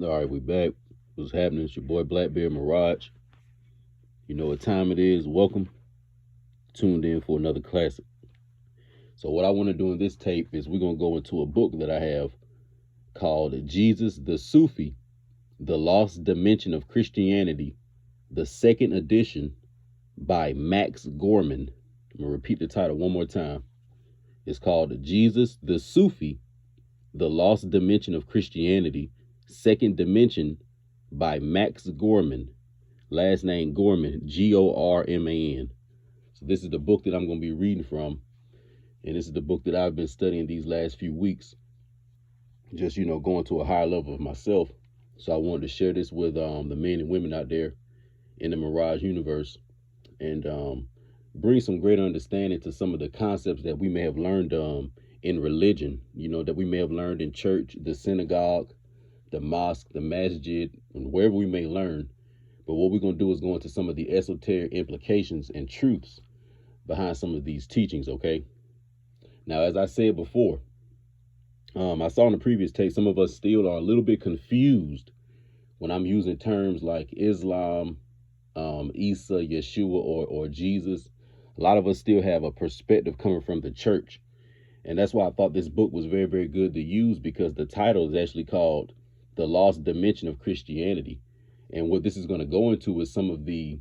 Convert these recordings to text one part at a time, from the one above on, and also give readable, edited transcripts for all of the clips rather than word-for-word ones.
All right, we back. What's happening? It's your boy Blackbeard Mirage. You know what time it is. Welcome. Tuned in for another classic. So what I want to do in this tape is we're going to go into a book that I have called Jesus the Sufi, The Lost Dimension of Christianity, the second edition by Max Gorman. I'm going to repeat the title one more time. It's called Jesus the Sufi, The Lost Dimension of Christianity, second dimension by Max Gorman. Last name Gorman, Gorman. So this is the book that I'm going to be reading from. And this is the book that I've been studying these last few weeks. Just, going to a higher level of myself. So I wanted to share this with the men and women out there in the Mirage universe. And bring some greater understanding to some of the concepts that we may have learned in religion. That we may have learned in church, the synagogue, the mosque, the masjid, and wherever we may learn. But what we're going to do is go into some of the esoteric implications and truths behind some of these teachings, okay? Now, as I said before, I saw in the previous tape, some of us still are a little bit confused when I'm using terms like Islam, Isa, Yeshua, or Jesus. A lot of us still have a perspective coming from the church. And that's why I thought this book was very, very good to use, because the title is actually called The Lost Dimension of Christianity. And what this is going to go into is some of the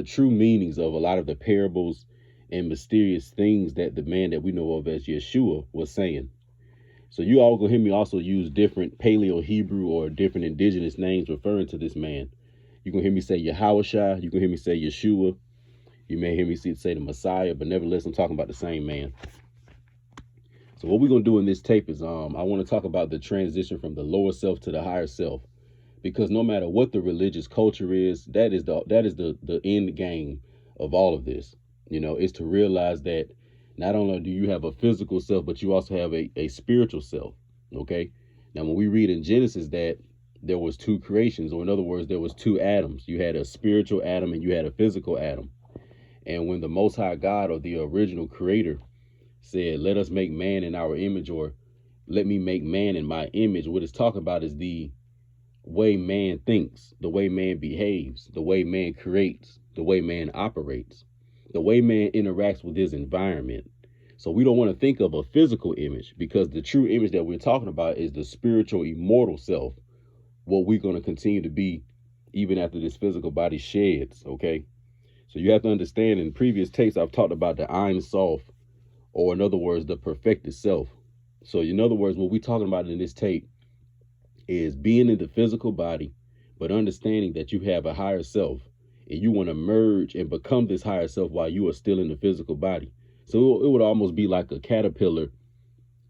true meanings of a lot of the parables and mysterious things that the man that we know of as Yeshua was saying. So you all gonna hear me also use different Paleo Hebrew or different indigenous names referring to this man. You're gonna hear me say Yahushua, you can hear me say Yeshua, you may hear me say the Messiah, but nevertheless I'm talking about the same man. So what we're going to do in this tape is I want to talk about the transition from the lower self to the higher self, because no matter what the religious culture is, that is the end game of all of this. Is to realize that not only do you have a physical self, but you also have a spiritual self. Okay. Now, when we read in Genesis that there was two creations, or in other words, there was two Adams. You had a spiritual Adam and you had a physical Adam. And when the Most High God, or the original creator, said, let us make man in our image, or let me make man in my image, what it's talking about is the way man thinks, the way man behaves, the way man creates, the way man operates, the way man interacts with his environment. So we don't want to think of a physical image, because the true image that we're talking about is the spiritual, immortal self, what we're going to continue to be even after this physical body sheds. Okay. So you have to understand, in previous tapes, I've talked about the Ein Sof, or in other words, the perfected self. So in other words, what we're talking about in this tape is being in the physical body, but understanding that you have a higher self, and you want to merge and become this higher self while you are still in the physical body. So it would almost be like a caterpillar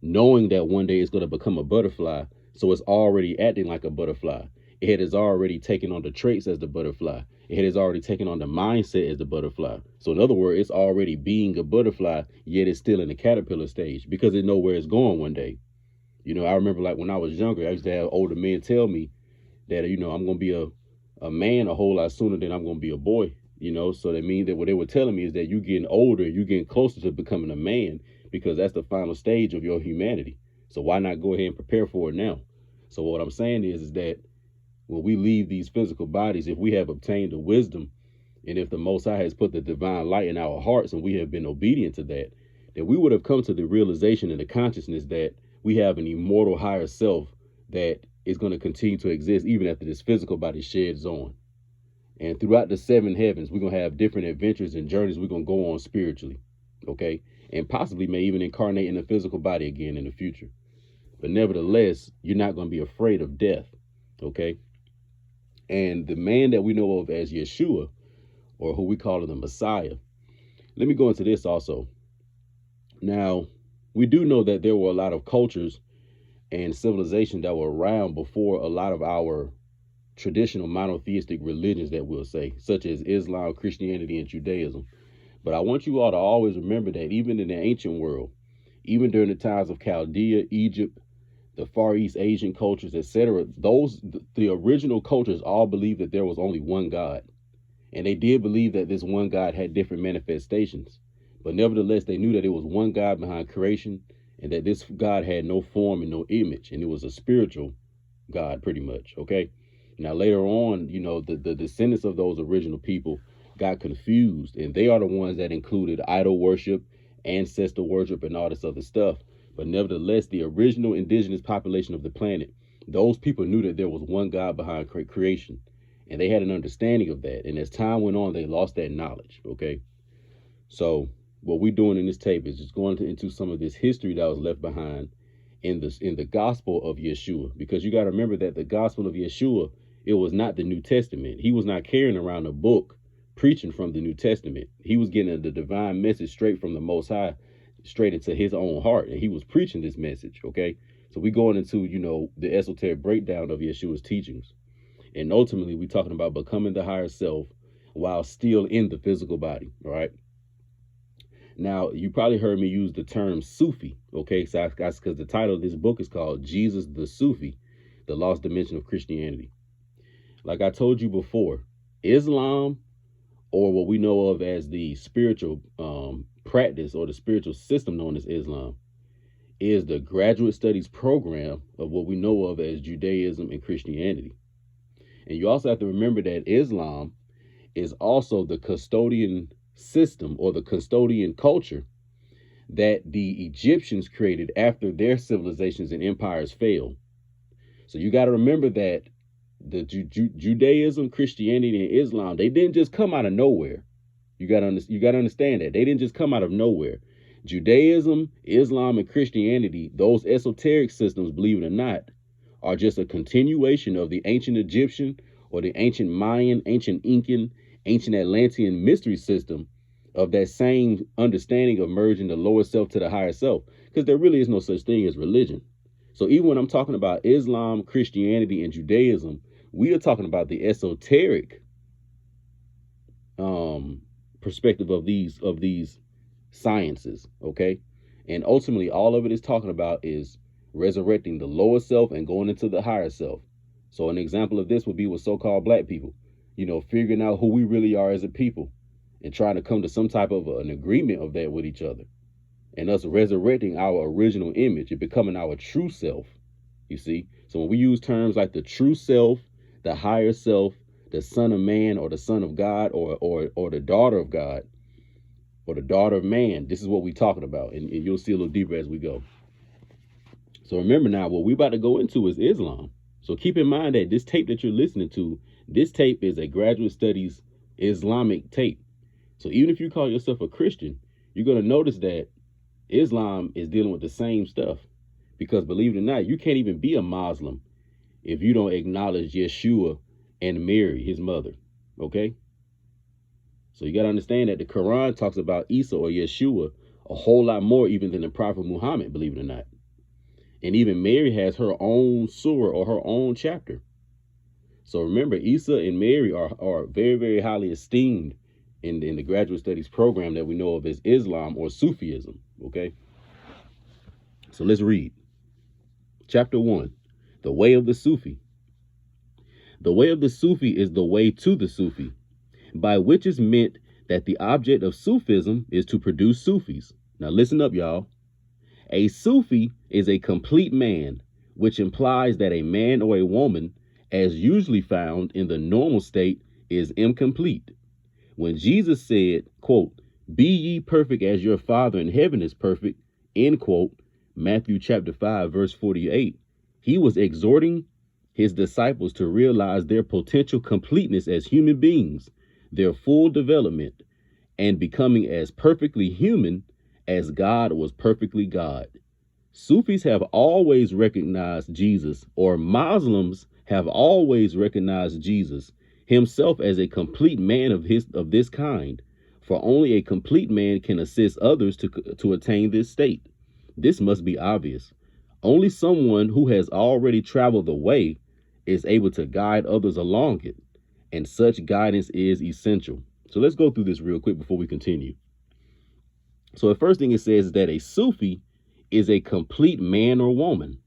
knowing that one day it's going to become a butterfly. So it's already acting like a butterfly. It has already taken on the traits as the butterfly. It has already taken on the mindset as the butterfly. So in other words, it's already being a butterfly, yet it's still in the caterpillar stage, because it knows where it's going one day. I remember, like, when I was younger, I used to have older men tell me that, I'm going to be a man a whole lot sooner than I'm going to be a boy. So that means that what they were telling me is that you're getting older, you're getting closer to becoming a man, because that's the final stage of your humanity. So why not go ahead and prepare for it now? So what I'm saying is that when we leave these physical bodies, if we have obtained the wisdom, and if the Most High has put the divine light in our hearts, and we have been obedient to that, then we would have come to the realization and the consciousness that we have an immortal higher self that is going to continue to exist even after this physical body sheds on. And throughout the seven heavens, we're going to have different adventures and journeys we're going to go on spiritually. Okay. And possibly may even incarnate in a physical body again in the future. But nevertheless, you're not going to be afraid of death. Okay. And the man that we know of as Yeshua, or who we call the Messiah, let me go into this also. Now, we do know that there were a lot of cultures and civilizations that were around before a lot of our traditional monotheistic religions, that we'll say, such as Islam, Christianity, and Judaism. But I want you all to always remember that even in the ancient world, even during the times of Chaldea, Egypt, the Far East Asian cultures, etc., the original cultures all believed that there was only one God. And they did believe that this one God had different manifestations. But nevertheless, they knew that it was one God behind creation and that this God had no form and no image, and it was a spiritual God, pretty much. Okay. Now later on, you know, the descendants of those original people got confused, and they are the ones that included idol worship, ancestor worship, and all this other stuff. But nevertheless, the original indigenous population of the planet, those people knew that there was one God behind creation, and they had an understanding of that. And as time went on, they lost that knowledge. Okay. So what we're doing in this tape is just going into some of this history that was left behind in the gospel of Yeshua, because you got to remember that the gospel of Yeshua, it was not the New Testament. He was not carrying around a book preaching from the New Testament. He was getting the divine message straight from the Most High, straight into his own heart, and he was preaching this message. Okay, so we going into, you know, the esoteric breakdown of Yeshua's teachings, and ultimately we're talking about becoming the higher self while still in the physical body. All right. Now, you probably heard me use the term Sufi, okay? So that's because the title of this book is called Jesus the Sufi, the Lost Dimension of Christianity. Like I told you before, Islam, or what we know of as the spiritual practice or the spiritual system known as Islam, is the graduate studies program of what we know of as Judaism and Christianity. And you also have to remember that Islam is also the custodian system or the custodian culture that the Egyptians created after their civilizations and empires failed. So you got to remember that the Judaism, Christianity, and Islam, they didn't just come out of nowhere. You got to understand that they didn't just come out of nowhere. Judaism, Islam, and Christianity, those esoteric systems, believe it or not, are just a continuation of the ancient Egyptian or the ancient Mayan, ancient Incan, ancient Atlantean mystery system of that same understanding of merging the lower self to the higher self, because there really is no such thing as religion. So even when I'm talking about Islam, Christianity, and Judaism, we are talking about the esoteric perspective of these sciences. Okay. And ultimately all of it is talking about is resurrecting the lower self and going into the higher self. So an example of this would be with so-called black people, you know, figuring out who we really are as a people and trying to come to some type of an agreement of that with each other, and us resurrecting our original image and becoming our true self. You see? So when we use terms like the true self, the higher self, the son of man, or the son of God, or the daughter of God, or the daughter of man, this is what we're talking about. And you'll see a little deeper as we go. So remember now, what we're about to go into is Islam. So keep in mind that this tape that you're listening to, this tape is a graduate studies Islamic tape. So even if you call yourself a Christian, you're going to notice that Islam is dealing with the same stuff. Because believe it or not, you can't even be a Muslim if you don't acknowledge Yeshua and Mary, his mother. Okay? So you got to understand that the Quran talks about Isa or Yeshua a whole lot more even than the Prophet Muhammad, believe it or not. And even Mary has her own surah or her own chapter. So remember, Isa and Mary are very, very highly esteemed in the graduate studies program that we know of as Islam or Sufism. Okay? So let's read. Chapter 1, the way of the Sufi. The way of the Sufi is the way to the Sufi, by which is meant that the object of Sufism is to produce Sufis. Now listen up, y'all. A Sufi is a complete man, which implies that a man or a woman, as usually found in the normal state, is incomplete. When Jesus said, quote, "Be ye perfect as your Father in heaven is perfect," end quote, Matthew chapter 5, verse 48, he was exhorting his disciples to realize their potential completeness as human beings, their full development, and becoming as perfectly human as God was perfectly God. Sufis have always recognized Jesus, or Muslims have always recognized Jesus himself as a complete man of this kind, for only a complete man can assist others to attain this state. This must be obvious. Only someone who has already traveled the way is able to guide others along it, and such guidance is essential. So let's go through this real quick before we continue. So the first thing it says is that a Sufi is a complete man or woman.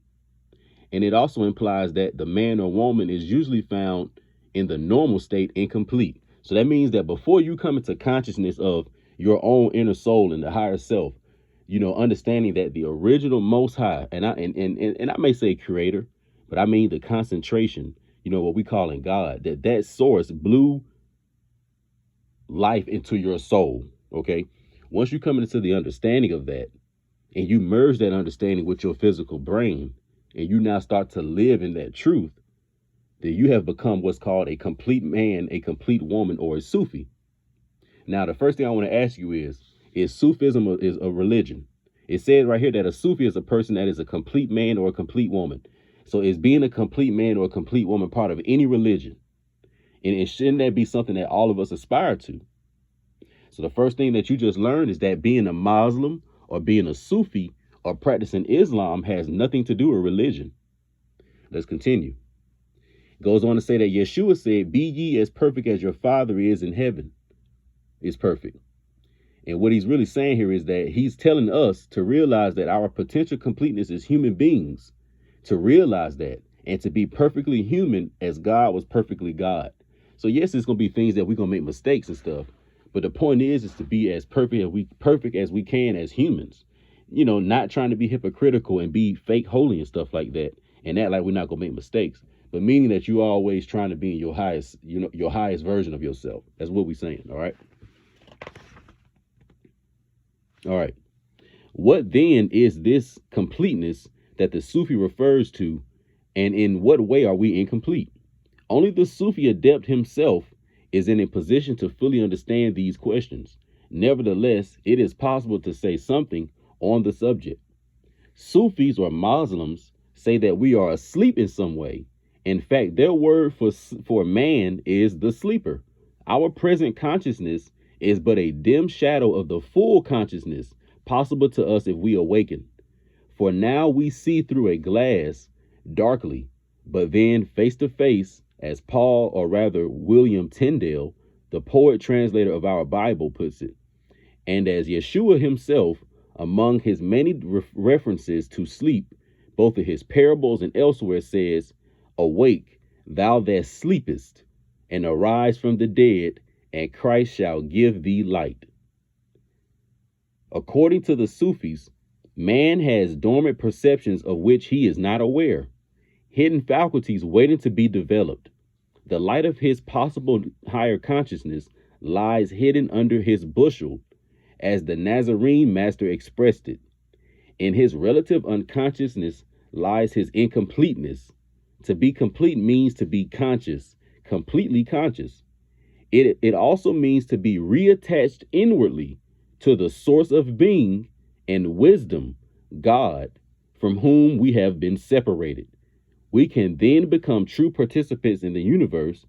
And it also implies that the man or woman is usually found in the normal state incomplete. So that means that before you come into consciousness of your own inner soul and the higher self, understanding that the original Most High, and I may say creator, but I mean the concentration, what we call in God, that source blew life into your soul. Okay. Once you come into the understanding of that, and you merge that understanding with your physical brain, and you now start to live in that truth, then you have become what's called a complete man, a complete woman, or a Sufi. Now, the first thing I want to ask you is Sufism is a religion? It says right here that a Sufi is a person that is a complete man or a complete woman. So is being a complete man or a complete woman part of any religion? And shouldn't that be something that all of us aspire to? So the first thing that you just learned is that being a Muslim or being a Sufi or practicing Islam has nothing to do with religion. Let's continue. It goes on to say that Yeshua said, "Be ye as perfect as your Father is in heaven." Is perfect. And what he's really saying here is that he's telling us to realize that our potential completeness as human beings, to realize that, and to be perfectly human as God was perfectly God. So yes, it's going to be things that we're going to make mistakes and stuff. But the point is to be as perfect as we can as humans, not trying to be hypocritical and be fake holy and stuff like that. And act like we're not going to make mistakes, but meaning that you're always trying to be in your highest, your highest version of yourself. That's what we're saying. All right. All right. What then is this completeness that the Sufi refers to, and in what way are we incomplete? Only the Sufi adept himself is in a position to fully understand these questions. Nevertheless, it is possible to say something on the subject. Sufis or Muslims say that we are asleep in some way. In fact, their word for man is the sleeper. Our present consciousness is but a dim shadow of the full consciousness possible to us if we awaken. For now we see through a glass darkly, but then face to face, as Paul, or rather William Tyndale, the poet translator of our Bible, puts it. And as Yeshua himself, among his many references to sleep, both in his parables and elsewhere, says, "Awake, thou that sleepest, and arise from the dead, and Christ shall give thee light." According to the Sufis, man has dormant perceptions of which he is not aware, hidden faculties waiting to be developed. The light of his possible higher consciousness lies hidden under his bushel, as the Nazarene master expressed it. In his relative unconsciousness lies his incompleteness. To be complete means to be conscious, completely conscious. It also means to be reattached inwardly to the source of being and wisdom, God, from whom we have been separated. We can then become true participants in the universe,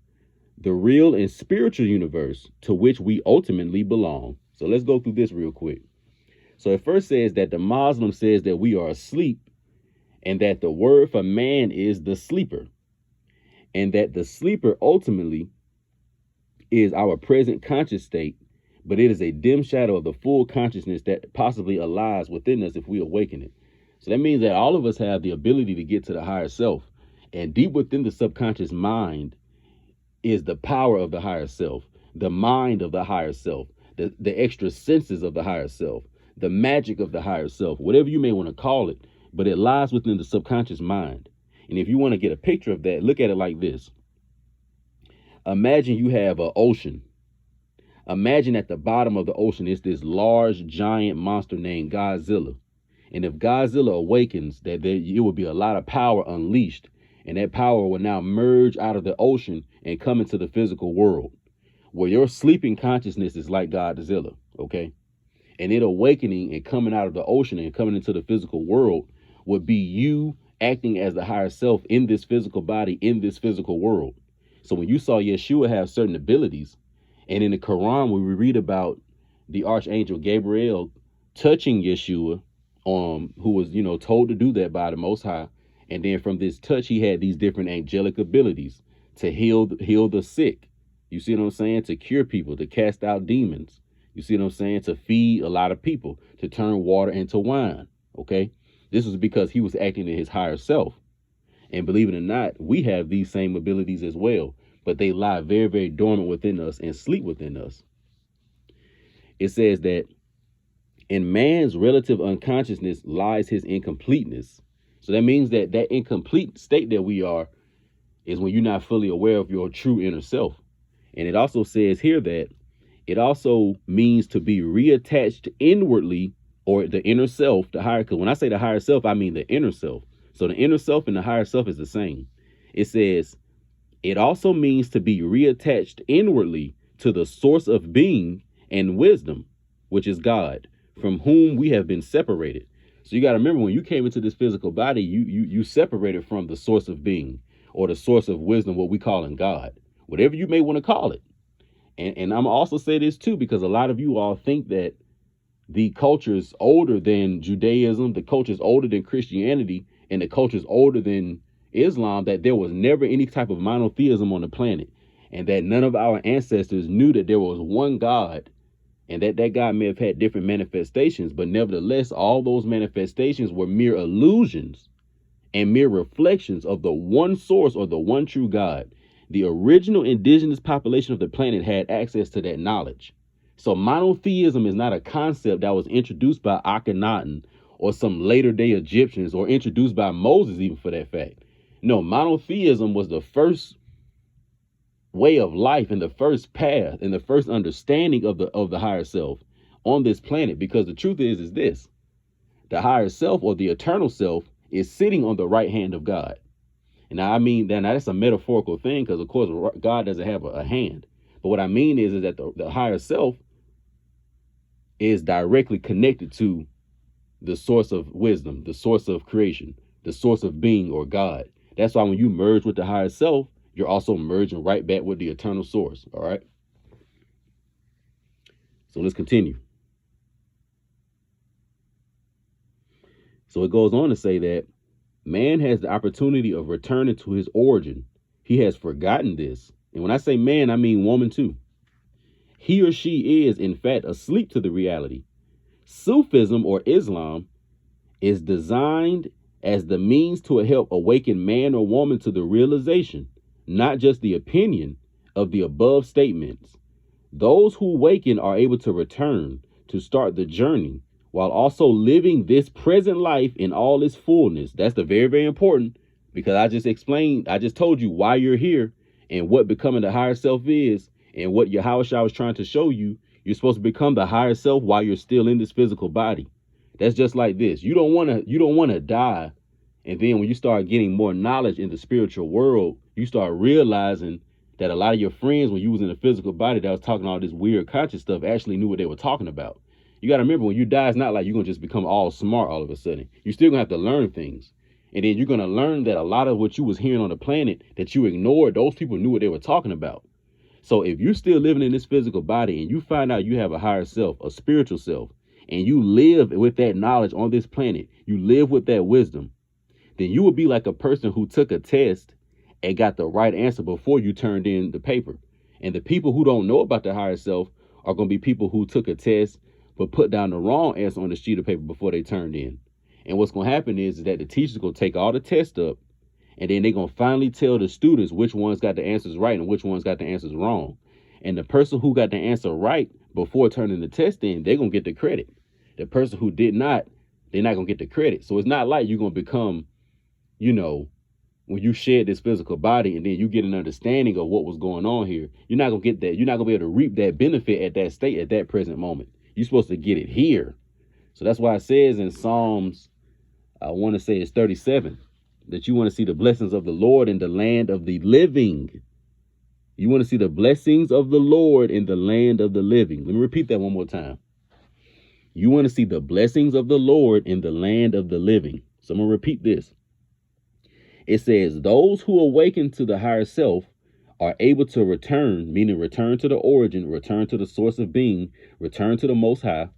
the real and spiritual universe to which we ultimately belong. So let's go through this real quick. So it first says that the Muslim says that we are asleep, and that the word for man is the sleeper, and that the sleeper ultimately is our present conscious state, but it is a dim shadow of the full consciousness that possibly lies within us if we awaken it. So that means that all of us have the ability to get to the higher self, and deep within the subconscious mind is the power of the higher self, the mind of the higher self, the extra senses of the higher self, the magic of the higher self, whatever you may want to call it, but it lies within the subconscious mind. And if you want to get a picture of that, look at it like this. Imagine you have an ocean. Imagine at the bottom of the ocean is this large giant monster named Godzilla. And if Godzilla awakens, it will be a lot of power unleashed, and that power will now merge out of the ocean and come into the physical world, where your sleeping consciousness is like Godzilla, okay? And it awakening and coming out of the ocean and coming into the physical world would be you acting as the higher self in this physical body, in this physical world. So when you saw Yeshua have certain abilities, and in the Quran, when we read about the Archangel Gabriel touching Yeshua, who was, told to do that by the Most High. And then from this touch, he had these different angelic abilities to heal the sick. You see what I'm saying? To cure people, to cast out demons. You see what I'm saying? To feed a lot of people, to turn water into wine. Okay. This was because he was acting in his higher self. And believe it or not, we have these same abilities as well, but they lie very, very dormant within us and sleep within us. It says that In man's relative unconsciousness lies his incompleteness. So that means that that incomplete state that we are is when you're not fully aware of your true inner self. And it also says here that it also means to be reattached inwardly, or the inner self, the higher. Because when I say the higher self, I mean the inner self. So the inner self and the higher self is the same. It says it also means to be reattached inwardly to the source of being and wisdom, which is God, from whom we have been separated. So you got to remember, when you came into this physical body, you separated from the source of being, or the source of wisdom, what we call in God, whatever you may want to call it. And I'm also say this too, because a lot of you all think that the culture is older than Judaism, the culture is older than Christianity, and the culture is older than Islam, that there was never any type of monotheism on the planet, and that none of our ancestors knew that there was one God, and that God may have had different manifestations, but nevertheless, all those manifestations were mere illusions and mere reflections of the one source, or the one true God. The original indigenous population of the planet had access to that knowledge. So monotheism is not a concept that was introduced by Akhenaten or some later day Egyptians, or introduced by Moses, even for that fact. No, monotheism was the first way of life and the first path and the first understanding of the higher self on this planet. Because the truth is this: the higher self, or the eternal self, is sitting on the right hand of God. And now, I mean, now that's a metaphorical thing, because of course God doesn't have a hand. But what I mean is that the higher self is directly connected to the source of wisdom, the source of creation, the source of being, or God. That's why when you merge with the higher self, you're also merging right back with the eternal source. All right. So let's continue. So it goes on to say that man has the opportunity of returning to his origin. He has forgotten this. And when I say man, I mean woman too. He or she is, in fact, asleep to the reality. Sufism, or Islam, is designed as the means to help awaken man or woman to the realization, not just the opinion, of the above statements. Those who awaken are able to return to start the journey while also living this present life in all its fullness. That's the very, very important, because I just told you why you're here and what becoming the higher self is, and what Yahweh was trying to show you. You're supposed to become the higher self while you're still in this physical body. That's just like this. You don't want to die. And then when you start getting more knowledge in the spiritual world, you start realizing that a lot of your friends, when you was in a physical body that was talking all this weird conscious stuff, actually knew what they were talking about. You got to remember, when you die, it's not like you're going to just become all smart all of a sudden. You're still going to have to learn things. And then you're going to learn that a lot of what you was hearing on the planet that you ignored, those people knew what they were talking about. So if you're still living in this physical body and you find out you have a higher self, a spiritual self, and you live with that knowledge on this planet, you live with that wisdom, then you would be like a person who took a test and got the right answer before you turned in the paper. And the people who don't know about the higher self are going to be people who took a test but put down the wrong answer on the sheet of paper before they turned in. And what's going to happen is that the teacher's going to take all the tests up, and then they're going to finally tell the students which ones got the answers right and which ones got the answers wrong. And the person who got the answer right before turning the test in, they're going to get the credit. The person who did not, they're not going to get the credit. So it's not like you're going to become, when you shed this physical body and then you get an understanding of what was going on here, you're not going to get that. You're not going to be able to reap that benefit at that state, at that present moment. You're supposed to get it here. So that's why it says in Psalms, I want to say it's 37, that you want to see the blessings of the Lord in the land of the living. You want to see the blessings of the Lord in the land of the living. Let me repeat that one more time. You want to see the blessings of the Lord in the land of the living. So I'm going to repeat this. It says, those who awaken to the higher self are able to return, meaning return to the origin, return to the source of being, return to the Most High,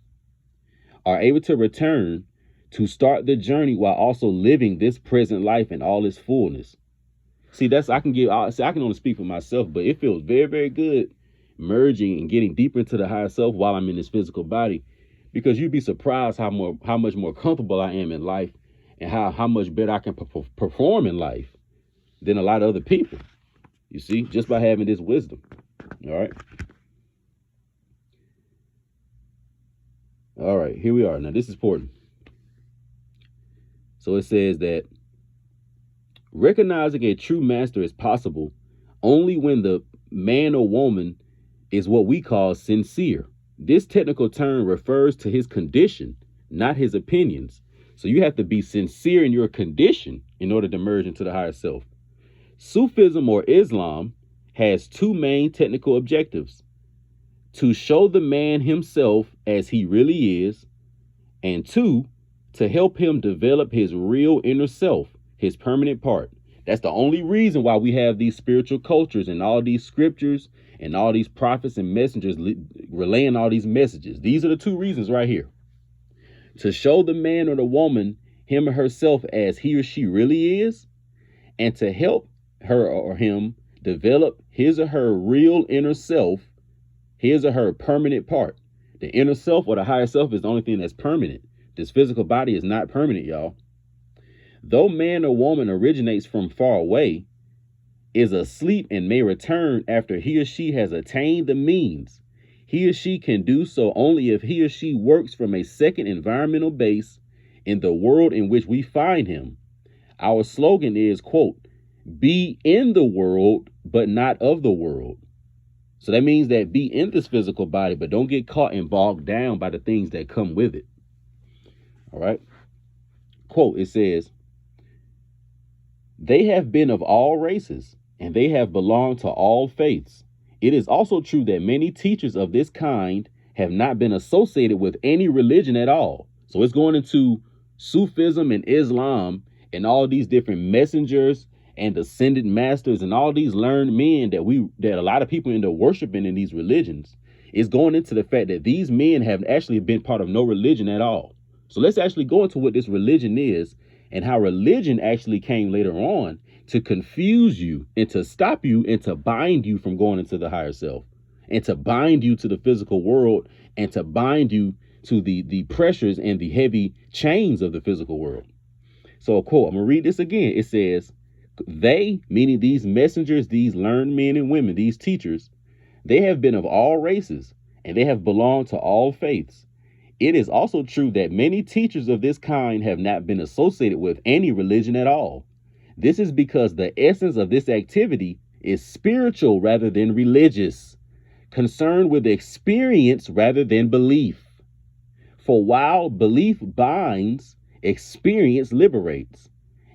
are able to return to start the journey while also living this present life in all its fullness. See, I can only speak for myself, but it feels very, very good merging and getting deeper into the higher self while I'm in this physical body, because you'd be surprised how much more comfortable I am in life, and how much better I can perform in life than a lot of other people. You see, just by having this wisdom. All right. All right, here we are. Now, this is important. So it says that recognizing a true master is possible only when the man or woman is what we call sincere. This technical term refers to his condition, not his opinions. So you have to be sincere in your condition in order to merge into the higher self. Sufism or Islam has two main technical objectives: to show the man himself as he really is, and two, to help him develop his real inner self, his permanent part. That's the only reason why we have these spiritual cultures and all these scriptures and all these prophets and messengers relaying all these messages. These are the two reasons right here: to show the man or the woman him or herself as he or she really is, and to help her or him develop his or her real inner self, his or her permanent part. The inner self or the higher self is the only thing that's permanent. This physical body is not permanent, y'all. Though man or woman originates from far away, is asleep and may return after he or she has attained the means, he or she can do so only if he or she works from a second environmental base in the world in which we find him. Our slogan is, quote, "Be in the world, but not of the world." So that means that be in this physical body, but don't get caught and bogged down by the things that come with it. All right. Quote, it says, "They have been of all races, and they have belonged to all faiths. It is also true that many teachers of this kind have not been associated with any religion at all." So it's going into Sufism and Islam and all these different messengers and ascended masters and all these learned men that a lot of people end up worshiping in these religions. It's going into the fact that these men have actually been part of no religion at all. So let's actually go into what this religion is and how religion actually came later on to confuse you and to stop you and to bind you from going into the higher self, and to bind you to the physical world, and to bind you to the pressures and the heavy chains of the physical world. So, quote, I'm going to read this again. It says, "They," meaning these messengers, these learned men and women, these teachers, "they have been of all races, and they have belonged to all faiths. It is also true that many teachers of this kind have not been associated with any religion at all. This is because the essence of this activity is spiritual rather than religious, concerned with experience rather than belief. For while belief binds, experience liberates.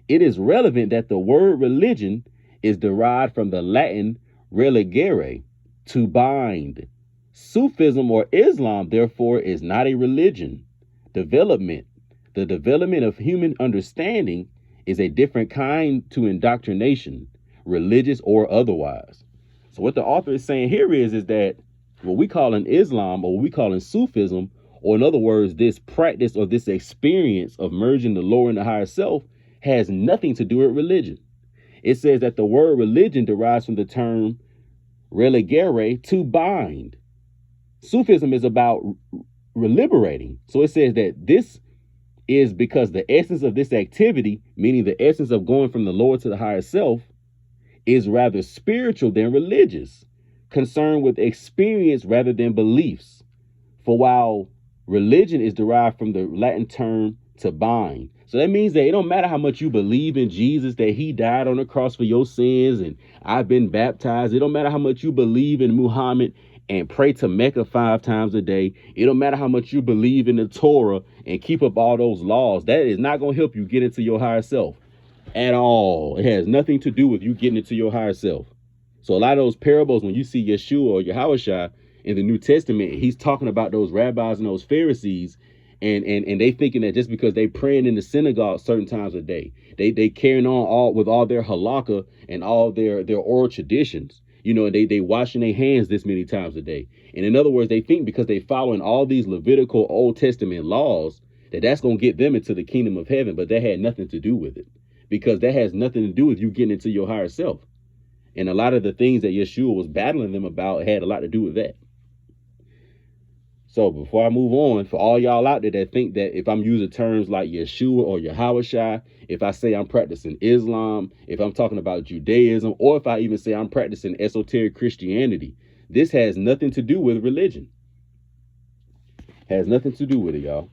It is relevant that the word religion is derived from the Latin religere, to bind. Sufism or Islam, therefore, is not a religion. The development of human understanding is a different kind to indoctrination, religious or otherwise." So what the author is saying here is that what we call in Islam, or what we call in Sufism, or in other words, this practice or this experience of merging the lower and the higher self, has nothing to do with religion. It says that the word religion derives from the term religere, to bind. Sufism is about liberating. So it says that this is because the essence of this activity, meaning the essence of going from the lower to the higher self, is rather spiritual than religious, concerned with experience rather than beliefs. For while religion is derived from the Latin term to bind. So that means that it don't matter how much you believe in Jesus, that he died on the cross for your sins and I've been baptized. It don't matter how much you believe in Muhammad and pray to Mecca 5 times a day. It don't matter how much you believe in the Torah and keep up all those laws. That is not going to help you get into your higher self at all. It has nothing to do with you getting into your higher self. So a lot of those parables, when you see Yeshua or Yahushua in the New Testament, he's talking about those rabbis and those Pharisees, and they thinking that just because they praying in the synagogue certain times a day, they carrying on all with all their halakha and all their oral traditions, you know, they washing their hands this many times a day. And in other words, they think because they following all these Levitical Old Testament laws that that's going to get them into the kingdom of heaven, but that had nothing to do with it, because that has nothing to do with you getting into your higher self. And a lot of the things that Yeshua was battling them about had a lot to do with that. So before I move on, for all y'all out there that think that if I'm using terms like Yeshua or Yahushua, if I say I'm practicing Islam, if I'm talking about Judaism, or if I even say I'm practicing esoteric Christianity, this has nothing to do with religion. Has nothing to do with it, y'all.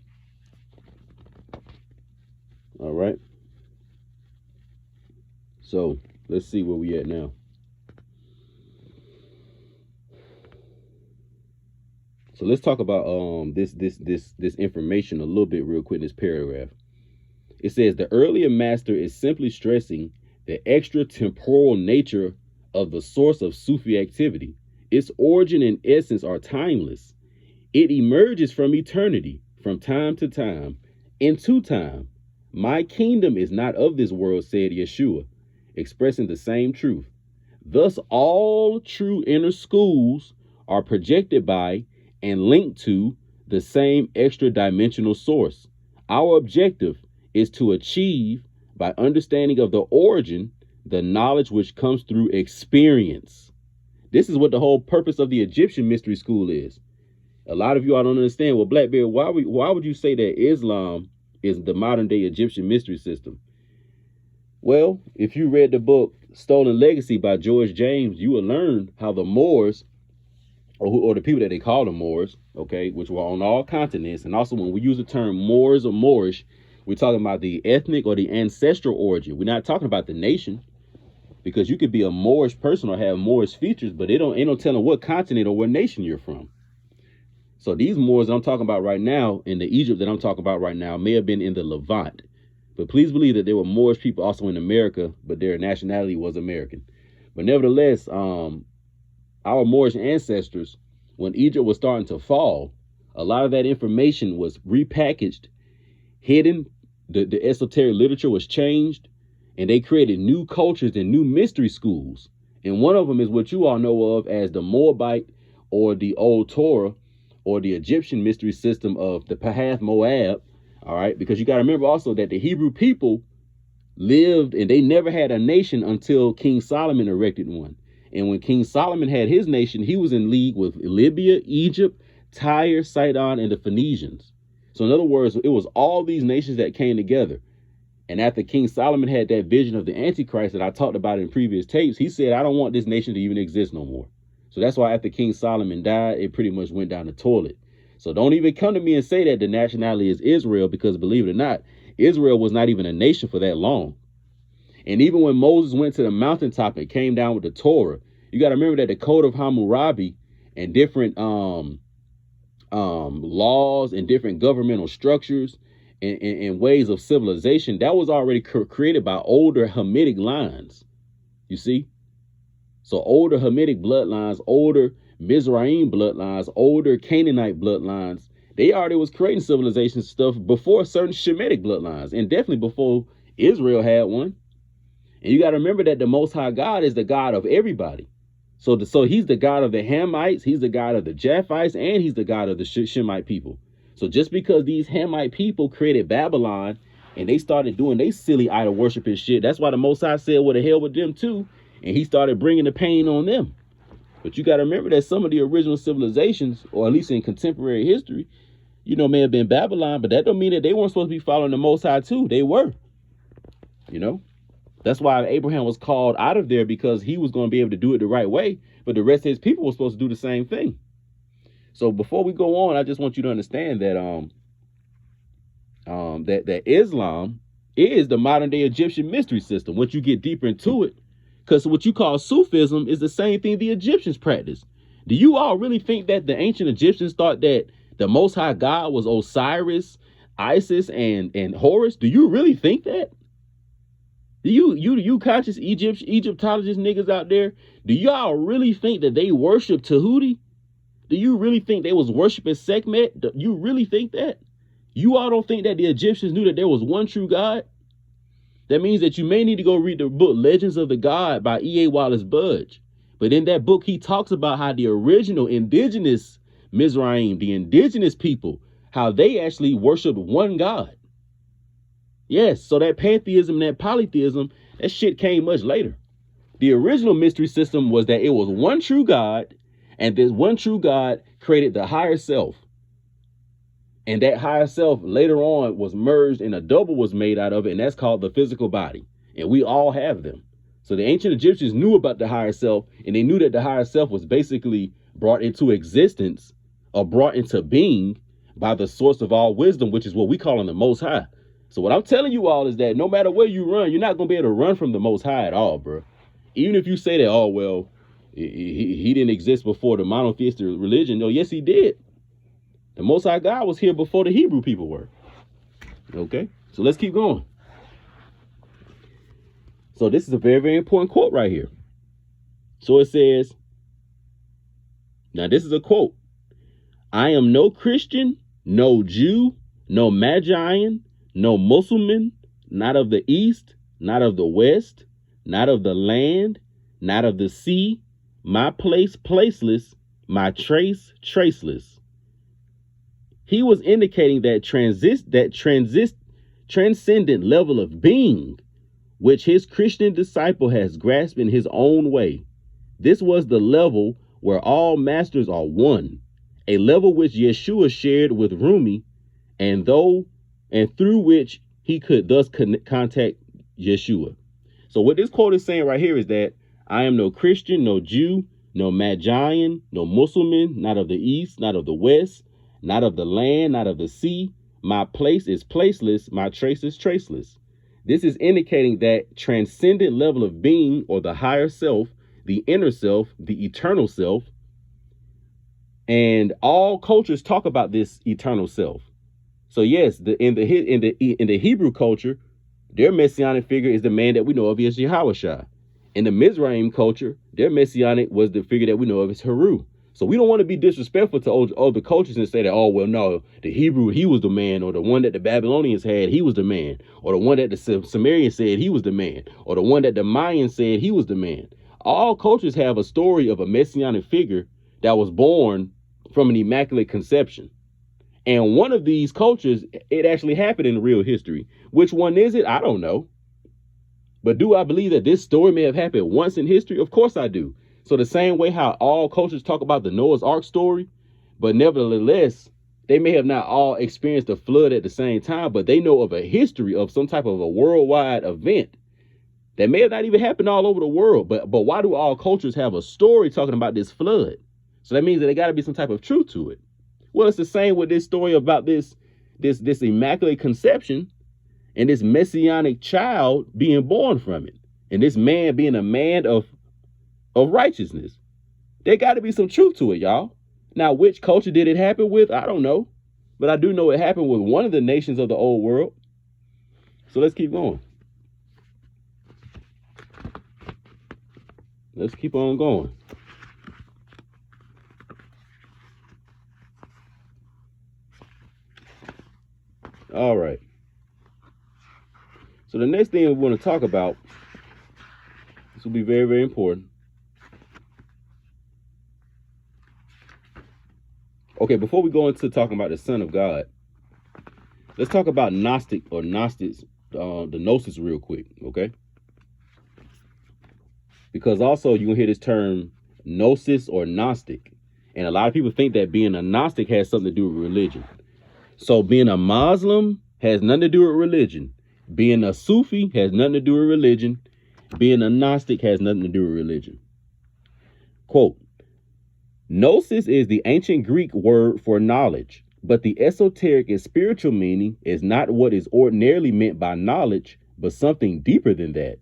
All right. So let's see where we at now. So let's talk about this information a little bit real quick in this paragraph. It says the earlier master is simply stressing the extra temporal nature of the source of Sufi activity. Its origin and essence are timeless. It emerges from eternity, from time to time, into time. My kingdom is not of this world, said Yeshua, expressing the same truth. Thus, all true inner schools are projected by and linked to the same extra dimensional source. Our objective is to achieve, by understanding of the origin, the knowledge which comes through experience. This is what the whole purpose of the Egyptian mystery school is. A lot of you all don't understand. Well, Blackbeard, why would you say that Islam is the modern day Egyptian mystery system? Well, if you read the book Stolen Legacy by George James, you will learn how the Moors, or the people that they call the Moors, okay, which were on all continents. And also when we use the term Moors or Moorish, we're talking about the ethnic or the ancestral origin. We're not talking about the nation, because you could be a Moorish person or have Moorish features, but ain't no telling what continent or what nation you're from. So these Moors that I'm talking about right now, in the Egypt that I'm talking about right now, may have been in the Levant. But please believe that there were Moorish people also in America, but their nationality was American. But nevertheless, our Moorish ancestors, when Egypt was starting to fall, a lot of that information was repackaged, hidden. The esoteric literature was changed, and they created new cultures and new mystery schools. And one of them is what you all know of as the Moabite or the Old Torah, or the Egyptian mystery system of the Pahath Moab. All right, because you got to remember also that the Hebrew people lived and they never had a nation until King Solomon erected one. And when King Solomon had his nation, he was in league with Libya, Egypt, Tyre, Sidon, and the Phoenicians. So in other words, it was all these nations that came together. And after King Solomon had that vision of the Antichrist that I talked about in previous tapes, he said, I don't want this nation to even exist no more. So that's why after King Solomon died, it pretty much went down the toilet. So don't even come to me and say that the nationality is Israel, because believe it or not, Israel was not even a nation for that long. And even when Moses went to the mountaintop and came down with the Torah, you got to remember that the Code of Hammurabi and different laws and different governmental structures and ways of civilization, that was already created by older Hamitic lines. You see? So older Hamitic bloodlines, older Mizraim bloodlines, older Canaanite bloodlines, they already was creating civilization stuff before certain Shemitic bloodlines, and definitely before Israel had one. And you got to remember that the Most High God is the God of everybody. So he's the God of the Hamites, he's the God of the Japhites, and he's the God of the Shemite people. So just because these Hamite people created Babylon and they started doing they silly idol worshiping shit, that's why the Most High said, what the hell with them too? And he started bringing the pain on them. But you got to remember that some of the original civilizations, or at least in contemporary history, may have been Babylon, but that don't mean that they weren't supposed to be following the Most High too. They were, That's why Abraham was called out of there, because he was going to be able to do it the right way. But the rest of his people were supposed to do the same thing. So before we go on, I just want you to understand that that Islam is the modern day Egyptian mystery system. Once you get deeper into it, because what you call Sufism is the same thing the Egyptians practiced. Do you all really think that the ancient Egyptians thought that the Most High God was Osiris, Isis, and Horus? Do you really think that? Do you conscious Egyptologist niggas out there, do y'all really think that they worship Tahuti? Do you really think they was worshiping Sekhmet? Do you really think that? You all don't think that the Egyptians knew that there was one true God? That means that you may need to go read the book Legends of the God by E.A. Wallace Budge. But in that book, he talks about how the original indigenous Mizraim, the indigenous people, how they actually worshiped one God. Yes, so that pantheism, that polytheism, that shit came much later. The original mystery system was that it was one true God, and this one true God created the higher self. And that higher self later on was merged and a double was made out of it. And that's called the physical body. And we all have them. So the ancient Egyptians knew about the higher self, and they knew that the higher self was basically brought into existence or brought into being by the source of all wisdom, which is what we call in the Most High. So what I'm telling you all is that no matter where you run, you're not going to be able to run from the Most High at all, bro. Even if you say that, oh, well, he didn't exist before the monotheistic religion. No, yes, he did. The Most High God was here before the Hebrew people were. Okay, so let's keep going. So this is a very, very important quote right here. So it says, now this is a quote. I am no Christian, no Jew, no Magian, no Muslim, not of the East, not of the West, not of the land, not of the sea, my place placeless, my trace traceless. He was indicating that transcendent level of being, which his Christian disciple has grasped in his own way. This was the level where all masters are one, a level which Yeshua shared with Rumi, and through which he could thus contact Yeshua. So what this quote is saying right here is that I am no Christian, no Jew, no Magian, no Muslim, not of the East, not of the West, not of the land, not of the sea. My place is placeless, my trace is traceless. This is indicating that transcendent level of being, or the higher self, the inner self, the eternal self. And all cultures talk about this eternal self. So yes, in the Hebrew culture, their messianic figure is the man that we know of as Yahushua. In the Mizraim culture, their messianic was the figure that we know of as Heru. So we don't want to be disrespectful to other cultures and say that, oh, well, no, the Hebrew, he was the man, or the one that the Babylonians had, he was the man, or the one that the Sumerians said he was the man, or the one that the Mayans said he was the man. All cultures have a story of a messianic figure that was born from an immaculate conception. And one of these cultures, it actually happened in real history. Which one is it? I don't know. But do I believe that this story may have happened once in history? Of course I do. So the same way how all cultures talk about the Noah's Ark story, but nevertheless, they may have not all experienced a flood at the same time, but they know of a history of some type of a worldwide event that may have not even happened all over the world. But why do all cultures have a story talking about this flood? So that means that there got to be some type of truth to it. Well, it's the same with this story about this immaculate conception and this messianic child being born from it, and this man being a man of righteousness. There got to be some truth to it, y'all. Now, which culture did it happen with? I don't know. But I do know it happened with one of the nations of the old world. So let's keep going. Let's keep on going. All right. So the next thing we want to talk about, this will be very, very important. Okay, before we go into talking about the Son of God, let's talk about Gnostic or Gnostics, the Gnosis real quick, okay? Because also you can hear this term Gnosis or Gnostic. And a lot of people think that being a Gnostic has something to do with religion. So being a Muslim has nothing to do with religion. Being a Sufi has nothing to do with religion. Being a Gnostic has nothing to do with religion. Quote, Gnosis is the ancient Greek word for knowledge, but the esoteric and spiritual meaning is not what is ordinarily meant by knowledge, but something deeper than that.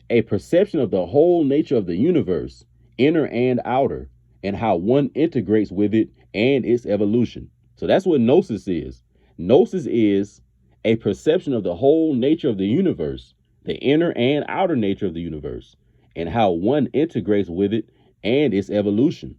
A perception of the whole nature of the universe, inner and outer, and how one integrates with it and its evolution. So that's what Gnosis is. Gnosis is a perception of the whole nature of the universe, the inner and outer nature of the universe, and how one integrates with it and its evolution.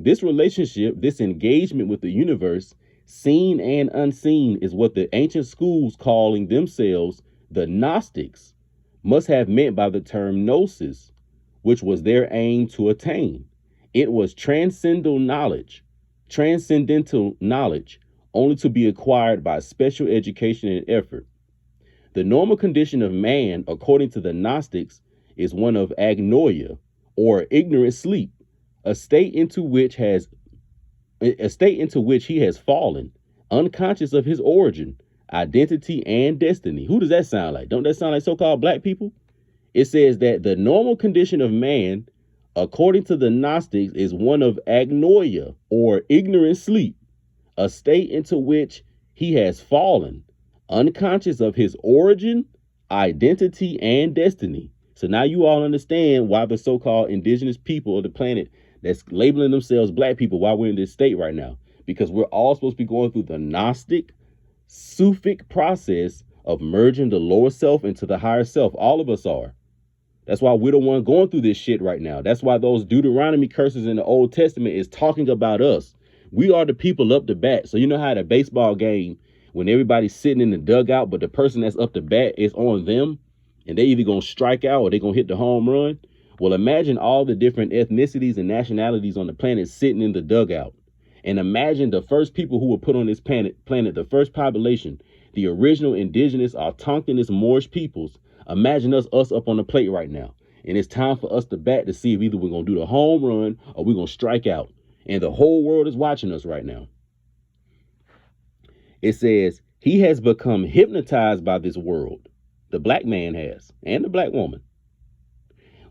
This relationship, this engagement with the universe, seen and unseen, is what the ancient schools calling themselves the Gnostics must have meant by the term gnosis, which was their aim to attain. It was transcendental knowledge, only to be acquired by special education and effort. The normal condition of man, according to the Gnostics, is one of agnoia, or ignorant sleep, a state into which he has fallen, unconscious of his origin, identity, and destiny. Who does that sound like? Don't that sound like so-called black people? It says that the normal condition of man, according to the Gnostics, is one of agnoia, or ignorant sleep, a state into which he has fallen, unconscious of his origin, identity, and destiny. So now you all understand why the so-called indigenous people of the planet that's labeling themselves black people, why we're in this state right now. Because we're all supposed to be going through the Gnostic, Sufic process of merging the lower self into the higher self. All of us are. That's why we're the one going through this shit right now. That's why those Deuteronomy curses in the Old Testament is talking about us. We are the people up to bat. So you know how at a baseball game, when everybody's sitting in the dugout, but the person that's up to bat is on them, and they either going to strike out or they're going to hit the home run. Well, imagine all the different ethnicities and nationalities on the planet sitting in the dugout. And imagine the first people who were put on this planet, the first population, the original indigenous autochthonous Moorish peoples. Imagine us up on the plate right now. And it's time for us to bat to see if either we're going to do the home run or we're going to strike out. And the whole world is watching us right now. It says, he has become hypnotized by this world. The black man has, and the black woman,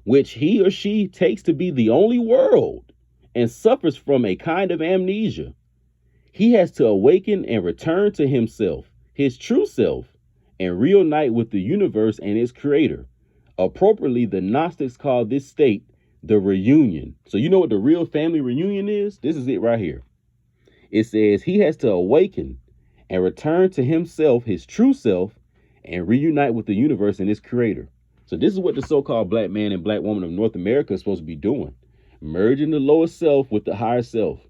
which he or she takes to be the only world and suffers from a kind of amnesia. He has to awaken and return to himself, his true self, and reunite with the universe and its creator. Appropriately, the Gnostics call this state the reunion. So you know what the real family reunion is? This is it right here. It says he has to awaken and return to himself, his true self, and reunite with the universe and its creator. So this is what the so-called black man and black woman of North America is supposed to be doing. Merging the lower self with the higher self.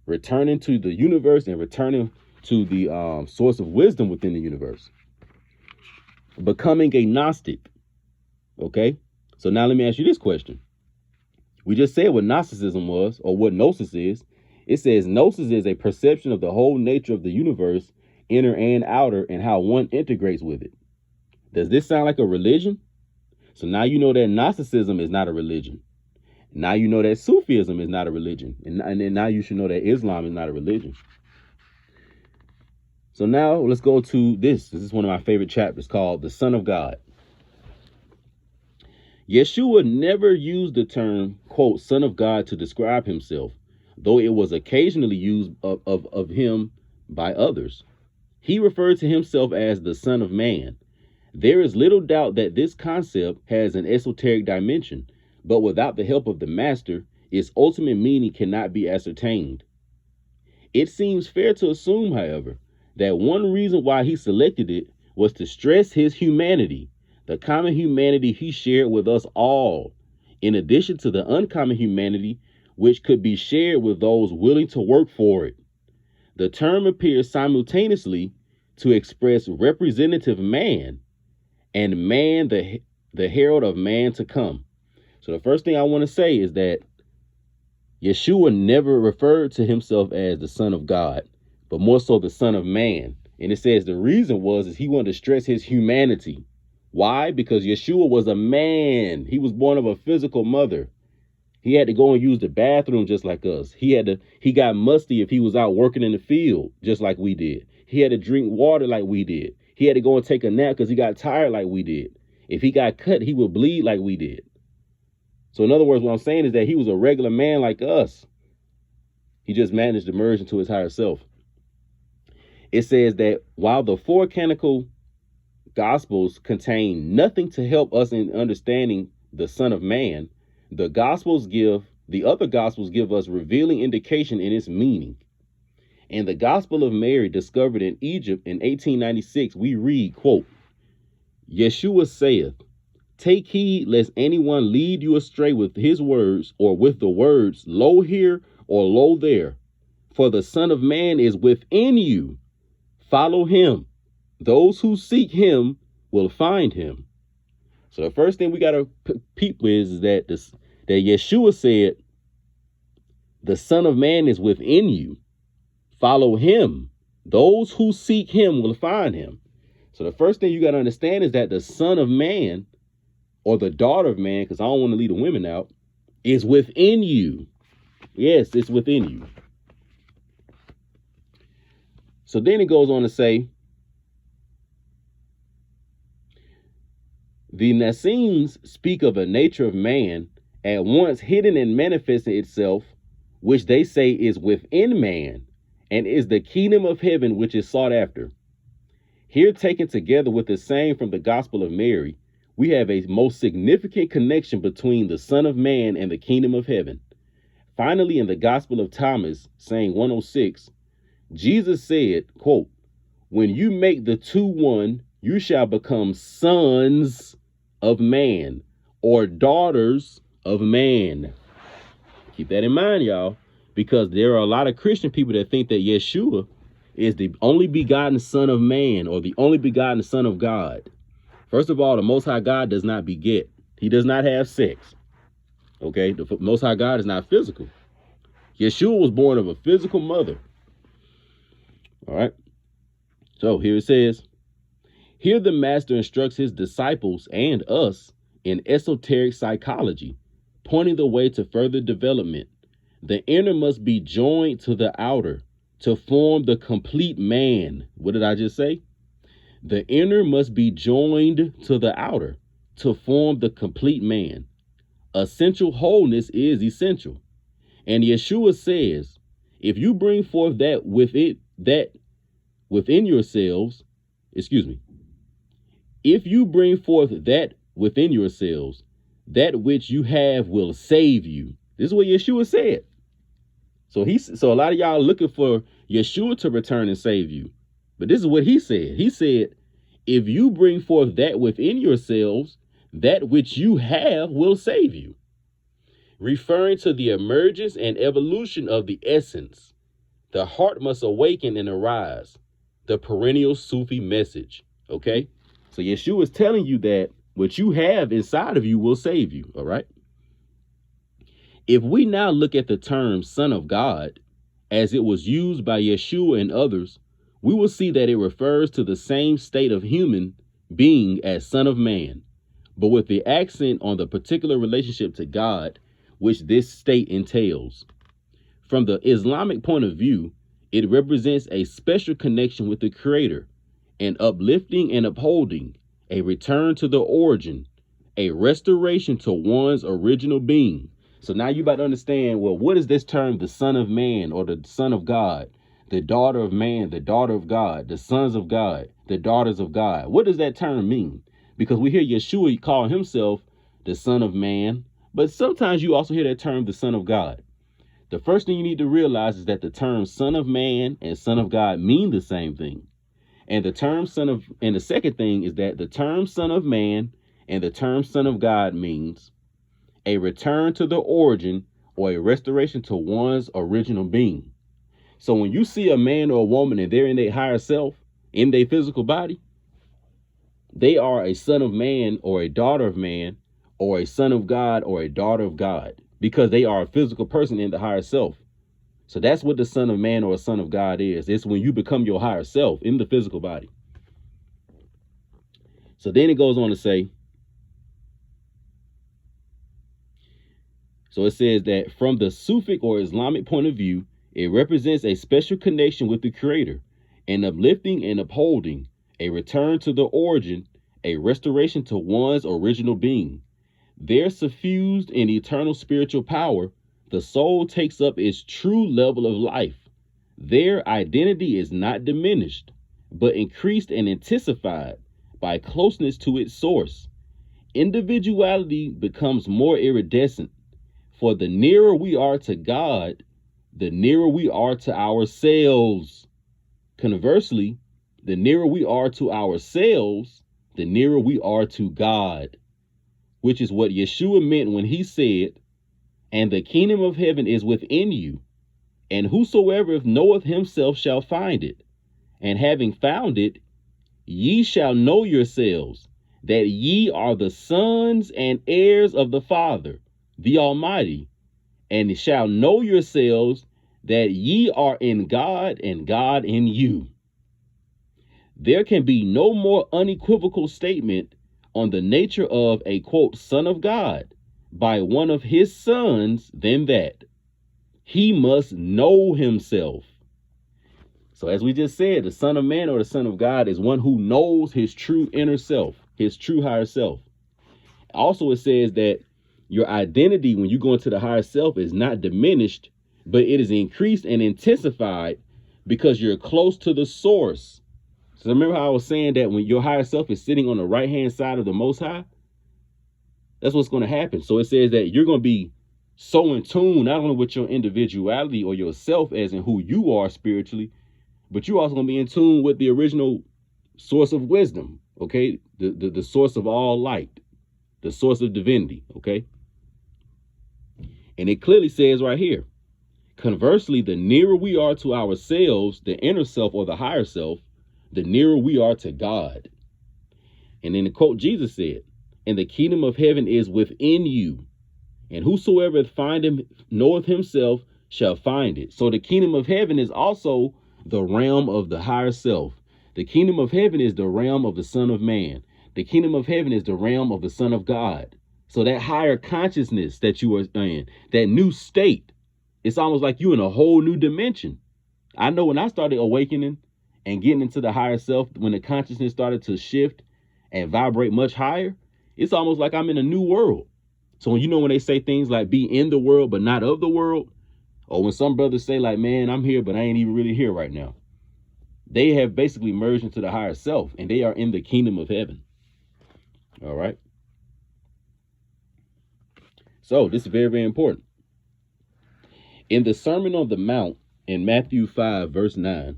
Returning to the universe and returning to the source of wisdom within the universe. Becoming a Gnostic. Okay? So now let me ask you this question. We just said what Gnosticism was, or what Gnosis is. It says Gnosis is a perception of the whole nature of the universe, inner and outer, and how one integrates with it. Does this sound like a religion? So now you know that Gnosticism is not a religion. Now you know that Sufism is not a religion. And then now you should know that Islam is not a religion. So now let's go to this. This is one of my favorite chapters called The Son of God. Yeshua never used the term, quote, Son of God to describe himself, though it was occasionally used of him by others. He referred to himself as the Son of Man. There is little doubt that this concept has an esoteric dimension, but without the help of the master, its ultimate meaning cannot be ascertained. It seems fair to assume, however, that one reason why he selected it was to stress his humanity, the common humanity he shared with us all, in addition to the uncommon humanity which could be shared with those willing to work for it. The term appears simultaneously to express representative man and man, the herald of man to come. So the first thing I want to say is that Yeshua never referred to himself as the Son of God, but more so the Son of Man. And it says the reason is he wanted to stress his humanity. Why? Because Yeshua was a man. He was born of a physical mother. He had to go and use the bathroom just like us. He got musty if he was out working in the field, just like we did. He had to drink water like we did. He had to go and take a nap because he got tired like we did. If he got cut, he would bleed like we did. So in other words, what I'm saying is that he was a regular man like us. He just managed to merge into his higher self. It says that while the four canonical Gospels contain nothing to help us in understanding the Son of Man, the other Gospels give us revealing indication in its meaning. In the Gospel of Mary, discovered in Egypt in 1896, we read, quote, Yeshua saith, take heed lest anyone lead you astray with his words, or with the words, lo here or lo there. For the Son of Man is within you. Follow him. Those who seek him will find him. So the first thing we got to peep with is that Yeshua said, the Son of Man is within you. Follow him. Those who seek him will find him. So the first thing you got to understand is that the Son of Man, or the daughter of man, because I don't want to leave the women out, is within you. Yes, it's within you. So then it goes on to say, the Nassems speak of a nature of man at once hidden and manifesting itself, which they say is within man, and is the kingdom of heaven which is sought after. Here, taken together with the same from the Gospel of Mary, we have a most significant connection between the Son of Man and the kingdom of heaven. Finally, in the Gospel of Thomas, saying 106, Jesus said, quote, when you make the two one, you shall become sons of man or daughters of man. Keep that in mind, y'all, because there are a lot of Christian people that think that Yeshua is the only begotten Son of Man or the only begotten Son of God. First of all, the Most High God does not beget. He does not have sex. Okay, the Most High God is not physical. Yeshua was born of a physical mother. All right. So here it says, here the master instructs his disciples and us in esoteric psychology, pointing the way to further development. The inner must be joined to the outer to form the complete man. What did I just say? The inner must be joined to the outer to form the complete man. Essential wholeness is essential. And Yeshua says, if you bring forth that within yourselves, if you bring forth that within yourselves, that which you have will save you. This is what Yeshua said. So a lot of y'all are looking for Yeshua to return and save you. But this is what he said. He said, if you bring forth that within yourselves, that which you have will save you. Referring to the emergence and evolution of the essence, the heart must awaken and arise. The perennial Sufi message. Okay? So Yeshua is telling you that what you have inside of you will save you. All right? If we now look at the term Son of God, as it was used by Yeshua and others, we will see that it refers to the same state of human being as Son of Man, but with the accent on the particular relationship to God, which this state entails. From the Islamic point of view, it represents a special connection with the Creator, an uplifting and upholding, a return to the origin, a restoration to one's original being. So now you about to understand, well, what is this term, the Son of Man or the Son of God, the daughter of man, the daughter of God, the sons of God, the daughters of God? What does that term mean? Because we hear Yeshua call himself the Son of Man, but sometimes you also hear that term, the Son of God. The first thing you need to realize is that the term Son of Man and Son of God mean the same thing. And the second thing is that the term Son of Man and the term Son of God means a return to the origin or a restoration to one's original being. So when you see a man or a woman and they're in their higher self, in their physical body, they are a son of man or a daughter of man or a son of God or a daughter of God, because they are a physical person in the higher self. So that's what the Son of Man or a Son of God is. It's when you become your higher self in the physical body. So then it goes on to say, so it says that from the Sufic or Islamic point of view, it represents a special connection with the Creator, an uplifting and upholding, a return to the origin, a restoration to one's original being. There, suffused in eternal spiritual power, the soul takes up its true level of life. Their identity is not diminished, but increased and intensified by closeness to its source. Individuality becomes more iridescent, for the nearer we are to God, the nearer we are to ourselves. Conversely, the nearer we are to ourselves, the nearer we are to God, which is what Yeshua meant when he said, and the kingdom of heaven is within you, and whosoever knoweth himself shall find it. And having found it, ye shall know yourselves, that ye are the sons and heirs of the Father, the Almighty, and shall know yourselves that ye are in God and God in you. There can be no more unequivocal statement on the nature of a, quote, son of God by one of his sons than that. He must know himself. So as we just said, the Son of Man or the Son of God is one who knows his true inner self, his true higher self. Also, it says that your identity when you go into the higher self is not diminished, but it is increased and intensified because you're close to the source. So remember how I was saying that when your higher self is sitting on the right-hand side of the Most High, that's what's going to happen. So it says that you're going to be so in tune, not only with your individuality or yourself as in who you are spiritually, but you're also going to be in tune with the original source of wisdom, okay? The source of all light, the source of divinity, okay? And it clearly says right here, conversely, the nearer we are to ourselves, the inner self or the higher self, the nearer we are to God. And in the quote, Jesus said, and the kingdom of heaven is within you, and whosoever knoweth himself shall find it. So the kingdom of heaven is also the realm of the higher self. The kingdom of heaven is the realm of the Son of Man. The kingdom of heaven is the realm of the Son of God. So that higher consciousness that you are in, that new state, it's almost like you in a whole new dimension. I know when I started awakening and getting into the higher self, when the consciousness started to shift and vibrate much higher, it's almost like I'm in a new world. So when they say things like be in the world, but not of the world, or when some brothers say like, man, I'm here, but I ain't even really here right now. They have basically merged into the higher self and they are in the kingdom of heaven. All right. So this is very, very important. In the Sermon on the Mount in Matthew 5, verse 9,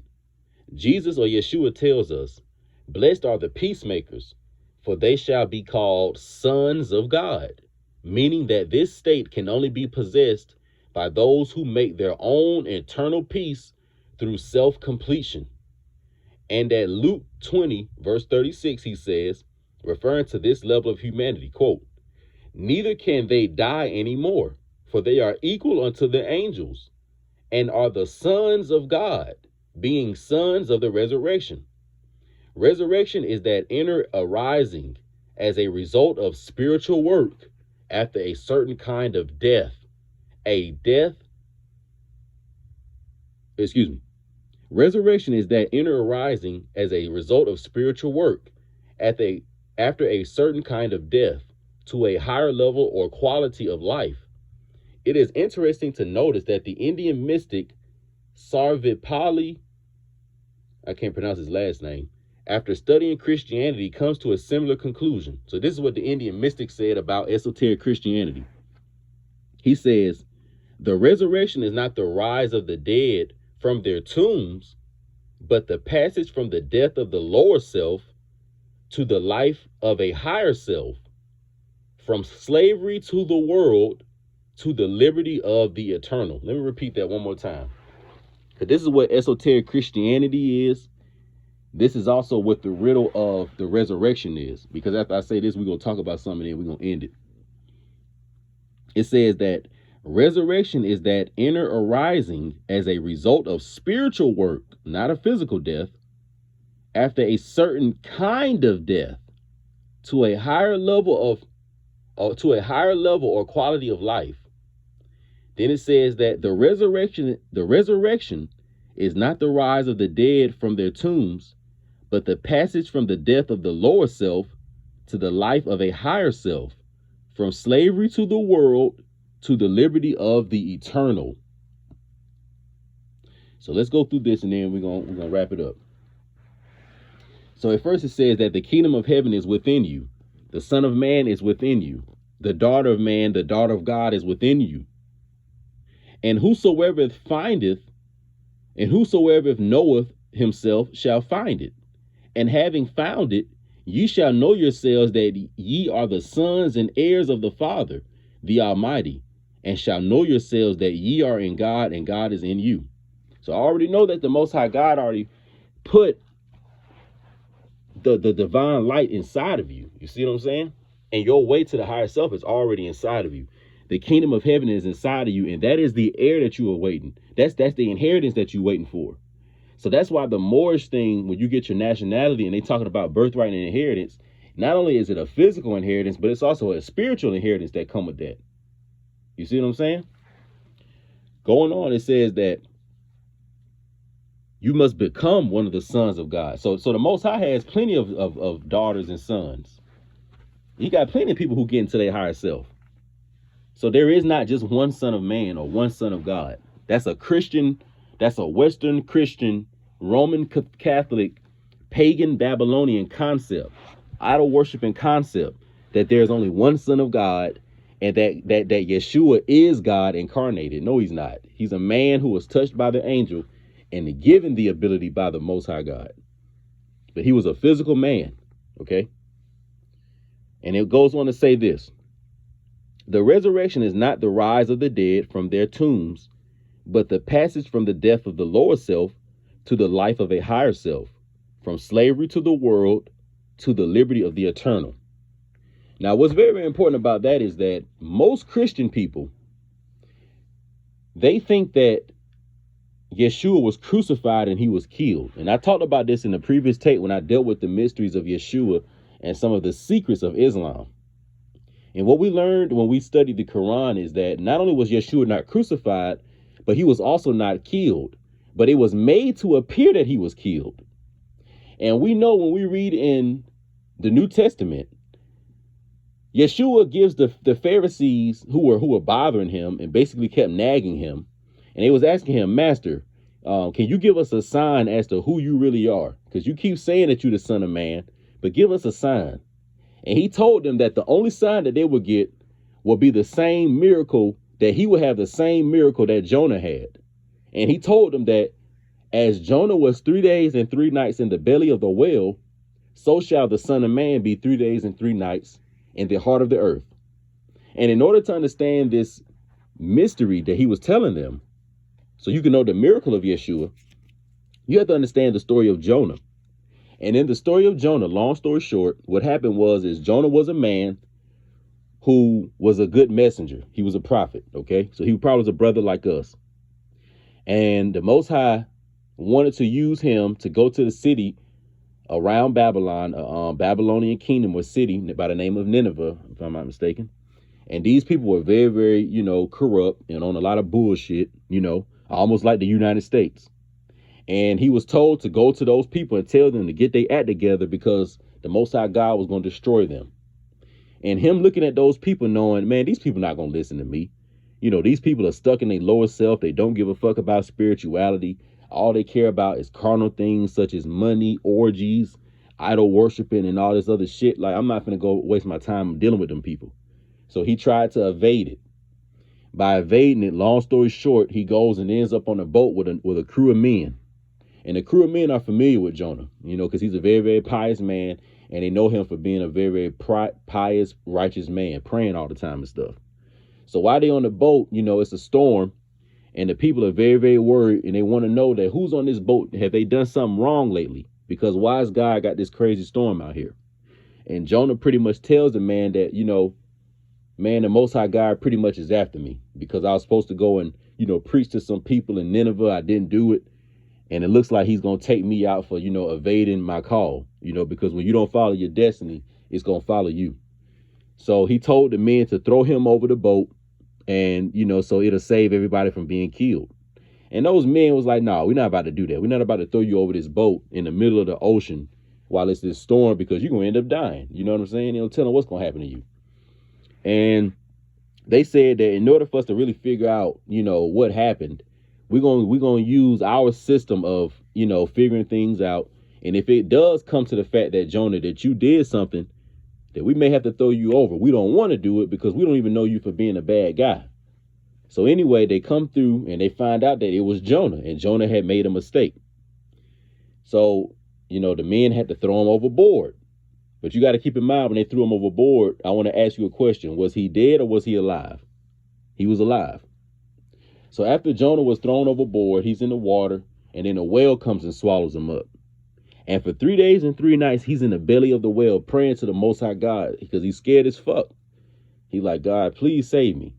Jesus or Yeshua tells us, blessed are the peacemakers, for they shall be called sons of God, meaning that this state can only be possessed by those who make their own eternal peace through self-completion. And at Luke 20, verse 36, he says, referring to this level of humanity, quote, neither can they die anymore, for they are equal unto the angels, and are the sons of God, being sons of the resurrection. Resurrection is that inner arising as a result of spiritual work after a certain kind of death. Resurrection is that inner arising as a result of spiritual work after a certain kind of death to a higher level or quality of life. It is interesting to notice that the Indian mystic Sarvepalli, I can't pronounce his last name, after studying Christianity comes to a similar conclusion. So this is what the Indian mystic said about esoteric Christianity. He says, the resurrection is not the rise of the dead from their tombs, but the passage from the death of the lower self to the life of a higher self, from slavery to the world to the liberty of the eternal. Let me repeat that one more time, because this is what esoteric Christianity is. This is also what the riddle of the resurrection is, because after I say this, we're going to talk about something and then we're going to end it. It says that resurrection is that inner arising as a result of spiritual work, not a physical death, after a certain kind of death to a higher level or quality of life. Then it says that the resurrection is not the rise of the dead from their tombs, but the passage from the death of the lower self to the life of a higher self, from slavery to the world to the liberty of the eternal. So let's go through this and then we're gonna wrap it up. So at first it says that the kingdom of heaven is within you. The Son of Man is within you. The daughter of man, the daughter of God is within you. And whosoever findeth, and whosoever knoweth himself shall find it. And having found it, ye shall know yourselves that ye are the sons and heirs of the Father, the Almighty, and shall know yourselves that ye are in God and God is in you. So I already know that the Most High God already put the divine light inside of you. You see what I'm saying? And your way to the higher self is already inside of you. The kingdom of heaven is inside of you, and that is the heir that you are waiting. That's the inheritance that you're waiting for. So that's why the Moorish thing, when you get your nationality and they talking about birthright and inheritance, not only is it a physical inheritance, but it's also a spiritual inheritance that come with that. You see what I'm saying? Going on, it says that you must become one of the sons of God. So the Most High has plenty of daughters and sons. He got plenty of people who get into their higher self. So there is not just one son of man or one son of God. That's a Christian That's a Western Christian, Roman Catholic, pagan Babylonian concept, idol worshiping concept, that there's only one Son of God, and that Yeshua is God incarnated. No, he's not. He's a man who was touched by the angel and given the ability by the Most High God. But he was a physical man, okay? And it goes on to say this: the resurrection is not the rise of the dead from their tombs, but the passage from the death of the lower self to the life of a higher self, from slavery to the world to the liberty of the eternal. Now, what's very, very important about that is that most Christian people, they think that Yeshua was crucified and he was killed. And I talked about this in the previous tape when I dealt with the mysteries of Yeshua and some of the secrets of Islam. And what we learned when we studied the Quran is that not only was Yeshua not crucified, but he was also not killed. But it was made to appear that he was killed. And we know when we read in the New Testament, Yeshua gives the Pharisees who were bothering him and basically kept nagging him. And they was asking him, Master, can you give us a sign as to who you really are? Because you keep saying that you're the Son of Man, but give us a sign. And he told them that the only sign that they would get will be the same miracle, that he would have the same miracle that Jonah had. And he told them that as Jonah was 3 days and 3 nights in the belly of the whale, so shall the Son of Man be 3 days and 3 nights in the heart of the earth. And in order to understand this mystery that he was telling them, so you can know the miracle of Yeshua, you have to understand the story of Jonah. And in the story of Jonah, long story short, what happened is Jonah was a man who was a good messenger. He was a prophet, okay? So he probably was a brother like us. And the Most High wanted to use him to go to the city around Babylon, Babylonian kingdom or city by the name of Nineveh, if I'm not mistaken. And these people were very, very, corrupt and on a lot of bullshit, almost like the United States. And he was told to go to those people and tell them to get their act together because the Most High God was going to destroy them. And him looking at those people knowing, man, these people not going to listen to me. These people are stuck in their lower self. They don't give a fuck about spirituality. All they care about is carnal things such as money, orgies, idol worshiping, and all this other shit. Like, I'm not going to go waste my time dealing with them people. So he tried to evade it. By evading it, long story short, he goes and ends up on a boat with a crew of men. And the crew of men are familiar with Jonah, because he's a very, very pious man. And they know him for being a very, very pious, righteous man, praying all the time and stuff. So while they're on the boat, it's a storm. And the people are very, very worried. And they want to know that who's on this boat. Have they done something wrong lately? Because why has God got this crazy storm out here? And Jonah pretty much tells the man that, man, the Most High God pretty much is after me. Because I was supposed to go and, preach to some people in Nineveh. I didn't do it. And it looks like he's going to take me out for, evading my call, because when you don't follow your destiny, it's going to follow you. So he told the men to throw him over the boat and, so it'll save everybody from being killed. And those men was like, no, we're not about to do that. We're not about to throw you over this boat in the middle of the ocean while it's this storm because you're going to end up dying. You know what I'm saying? Tell them what's going to happen to you. And they said that in order for us to really figure out, what happened, we're going to use our system of, figuring things out. And if it does come to the fact that, Jonah, that you did something, that we may have to throw you over. We don't want to do it because we don't even know you for being a bad guy. So anyway, they come through and they find out that it was Jonah and Jonah had made a mistake. So, the men had to throw him overboard. But you got to keep in mind when they threw him overboard, I want to ask you a question. Was he dead or was he alive? He was alive. So after Jonah was thrown overboard, he's in the water, and then a whale comes and swallows him up. And for 3 days and 3 nights, he's in the belly of the whale praying to the Most High God because he's scared as fuck. He's like, God, please save me,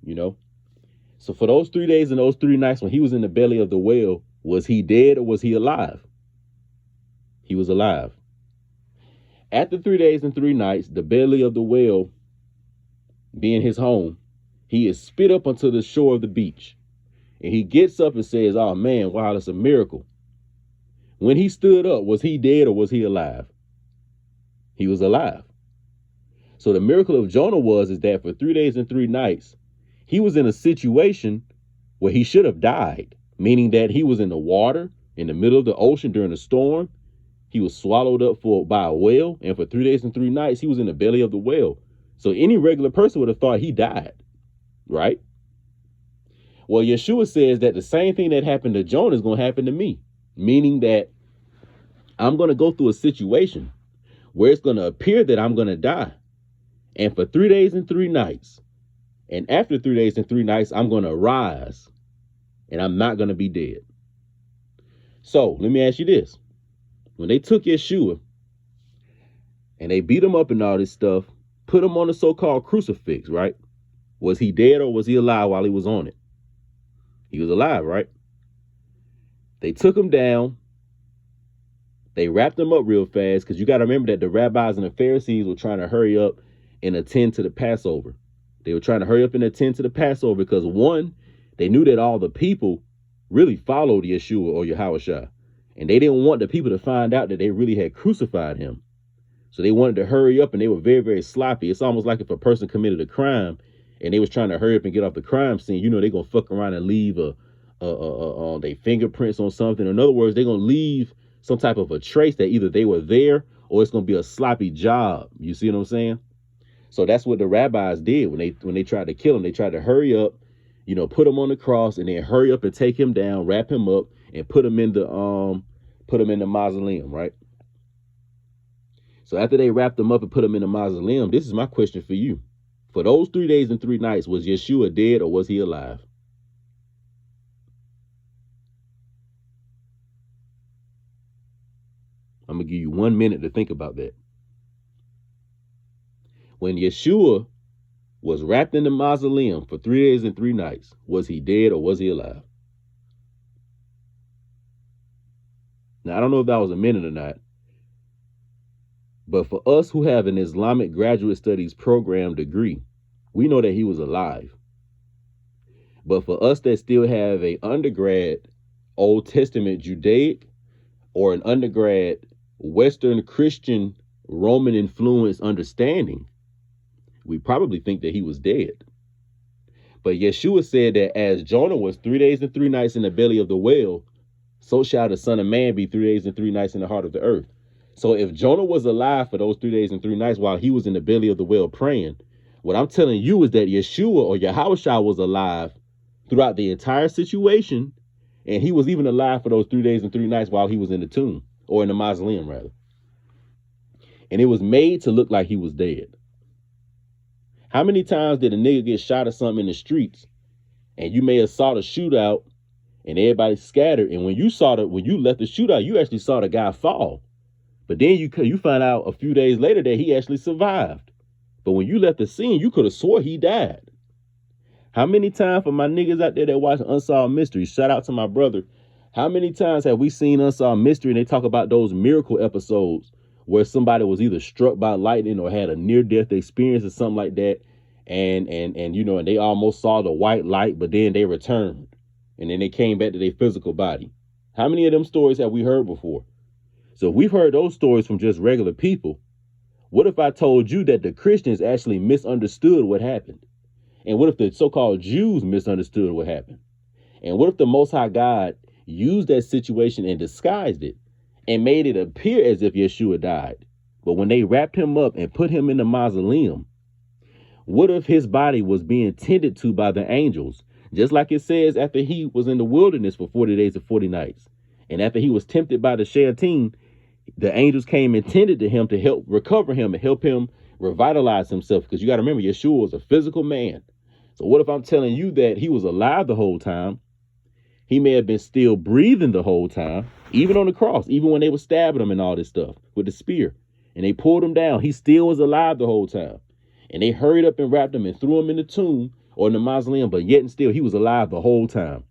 So for those 3 days and those 3 nights when he was in the belly of the whale, was he dead or was he alive? He was alive. After 3 days and 3 nights, the belly of the whale being his home, he is spit up onto the shore of the beach. And he gets up and says, oh, man, wow, that's a miracle. When he stood up, was he dead or was he alive? He was alive. So the miracle of Jonah is that for 3 days and 3 nights, he was in a situation where he should have died. meaning that he was in the water in the middle of the ocean during a storm. He was swallowed up by a whale, and for 3 days and 3 nights, he was in the belly of the whale. So any regular person would have thought he died, right? Well, Yeshua says that the same thing that happened to Jonah is going to happen to me, meaning that I'm going to go through a situation where it's going to appear that I'm going to die. And for 3 days and 3 nights, and after 3 days and 3 nights, I'm going to rise, and I'm not going to be dead. So let me ask you this. When they took Yeshua and they beat him up and all this stuff, put him on the so-called crucifix, right? Was he dead or was he alive while he was on it? He was alive, right? They took him down. They wrapped him up real fast because you got to remember that the rabbis and the Pharisees were trying to hurry up and attend to the Passover. They were trying to hurry up and attend to the Passover because, one, they knew that all the people really followed Yeshua or Yahushua. And they didn't want the people to find out that they really had crucified him. So they wanted to hurry up, and they were very, very sloppy. It's almost like if a person committed a crime and they was trying to hurry up and get off the crime scene, you know, they're going to fuck around and leave their fingerprints on something. In other words, they're going to leave some type of a trace that either they were there or it's going to be a sloppy job. You see what I'm saying? So that's what the rabbis did when they tried to kill him. They tried to hurry up, you know, put him on the cross and then hurry up and take him down, wrap him up, and put him in the mausoleum, right? So after they wrapped him up and put him in the mausoleum, this is my question for you. For those 3 days and 3 nights, was Yeshua dead or was he alive? I'm going to give you 1 minute to think about that. When Yeshua was wrapped in the mausoleum for 3 days and 3 nights, was he dead or was he alive? Now, I don't know if that was a minute or not, but for us who have an Islamic graduate studies program degree, we know that he was alive. But for us that still have a undergrad Old Testament Judaic or an undergrad Western Christian Roman influence understanding, we probably think that he was dead. But Yeshua said that as Jonah was 3 days and 3 nights in the belly of the whale, so shall the Son of Man be 3 days and 3 nights in the heart of the earth. So if Jonah was alive for those 3 days and 3 nights while he was in the belly of the whale praying, what I'm telling you is that Yeshua or Yahushua was alive throughout the entire situation, and he was even alive for those 3 days and 3 nights while he was in the tomb, or in the mausoleum rather. And it was made to look like he was dead. How many times did a nigga get shot or something in the streets, and you may have saw the shootout and everybody scattered, and when you left the shootout, you actually saw the guy fall. But then you find out a few days later that he actually survived. But when you left the scene, you could have swore he died. How many times, for my niggas out there that watch Unsolved Mysteries, shout out to my brother, how many times have we seen Unsolved Mystery and they talk about those miracle episodes where somebody was either struck by lightning or had a near-death experience or something like that, and you know, and they almost saw the white light, but then they returned, and then they came back to their physical body. How many of them stories have we heard before? So if we've heard those stories from just regular people, what if I told you that the Christians actually misunderstood what happened? And what if the so-called Jews misunderstood what happened? And what if the Most High God used that situation and disguised it and made it appear as if Yeshua died? But when they wrapped him up and put him in the mausoleum, what if his body was being tended to by the angels? Just like it says after he was in the wilderness for 40 days and 40 nights. And after he was tempted by the shayateen, the angels came and tended to him to help recover him and help him revitalize himself. Because you got to remember, Yeshua was a physical man. So what if I'm telling you that he was alive the whole time? He may have been still breathing the whole time, even on the cross, even when they were stabbing him and all this stuff with the spear. And they pulled him down. He still was alive the whole time. And they hurried up and wrapped him and threw him in the tomb or in the mausoleum. But yet and still, he was alive the whole time.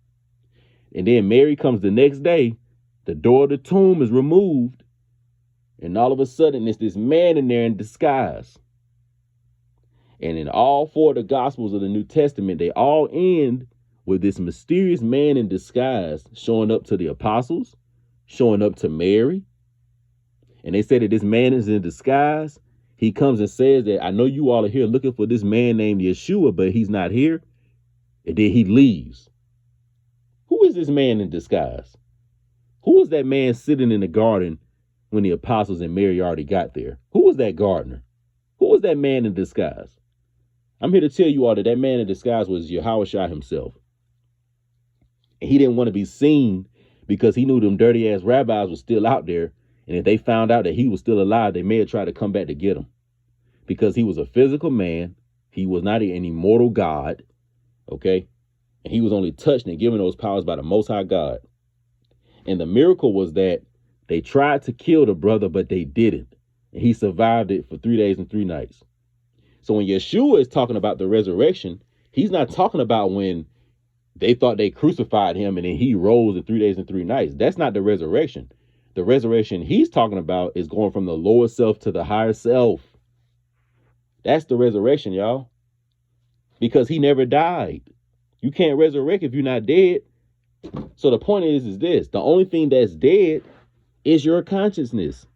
And then Mary comes the next day. The door of the tomb is removed. And all of a sudden, it's this man in there in disguise. And in all four of the Gospels of the New Testament, they all end with this mysterious man in disguise showing up to the apostles, showing up to Mary. And they say that this man is in disguise. He comes and says that, I know you all are here looking for this man named Yeshua, but he's not here. And then he leaves. Who is this man in disguise? Who was that man sitting in the garden when the apostles and Mary already got there? Who was that gardener? Who was that man in disguise? I'm here to tell you all that that man in disguise was Yahushua himself. And he didn't want to be seen because he knew them dirty ass rabbis were still out there. And if they found out that he was still alive, they may have tried to come back to get him. Because he was a physical man. He was not an immortal God. Okay. And he was only touched and given those powers by the Most High God. And the miracle was that they tried to kill the brother, but they didn't. And he survived it for 3 days and 3 nights. So when Yeshua is talking about the resurrection, he's not talking about when they thought they crucified him and then he rose in 3 days and 3 nights. That's not the resurrection. The resurrection he's talking about is going from the lower self to the higher self. That's the resurrection, y'all. Because he never died. You can't resurrect if you're not dead. So the point is this. The only thing that's dead is your consciousness.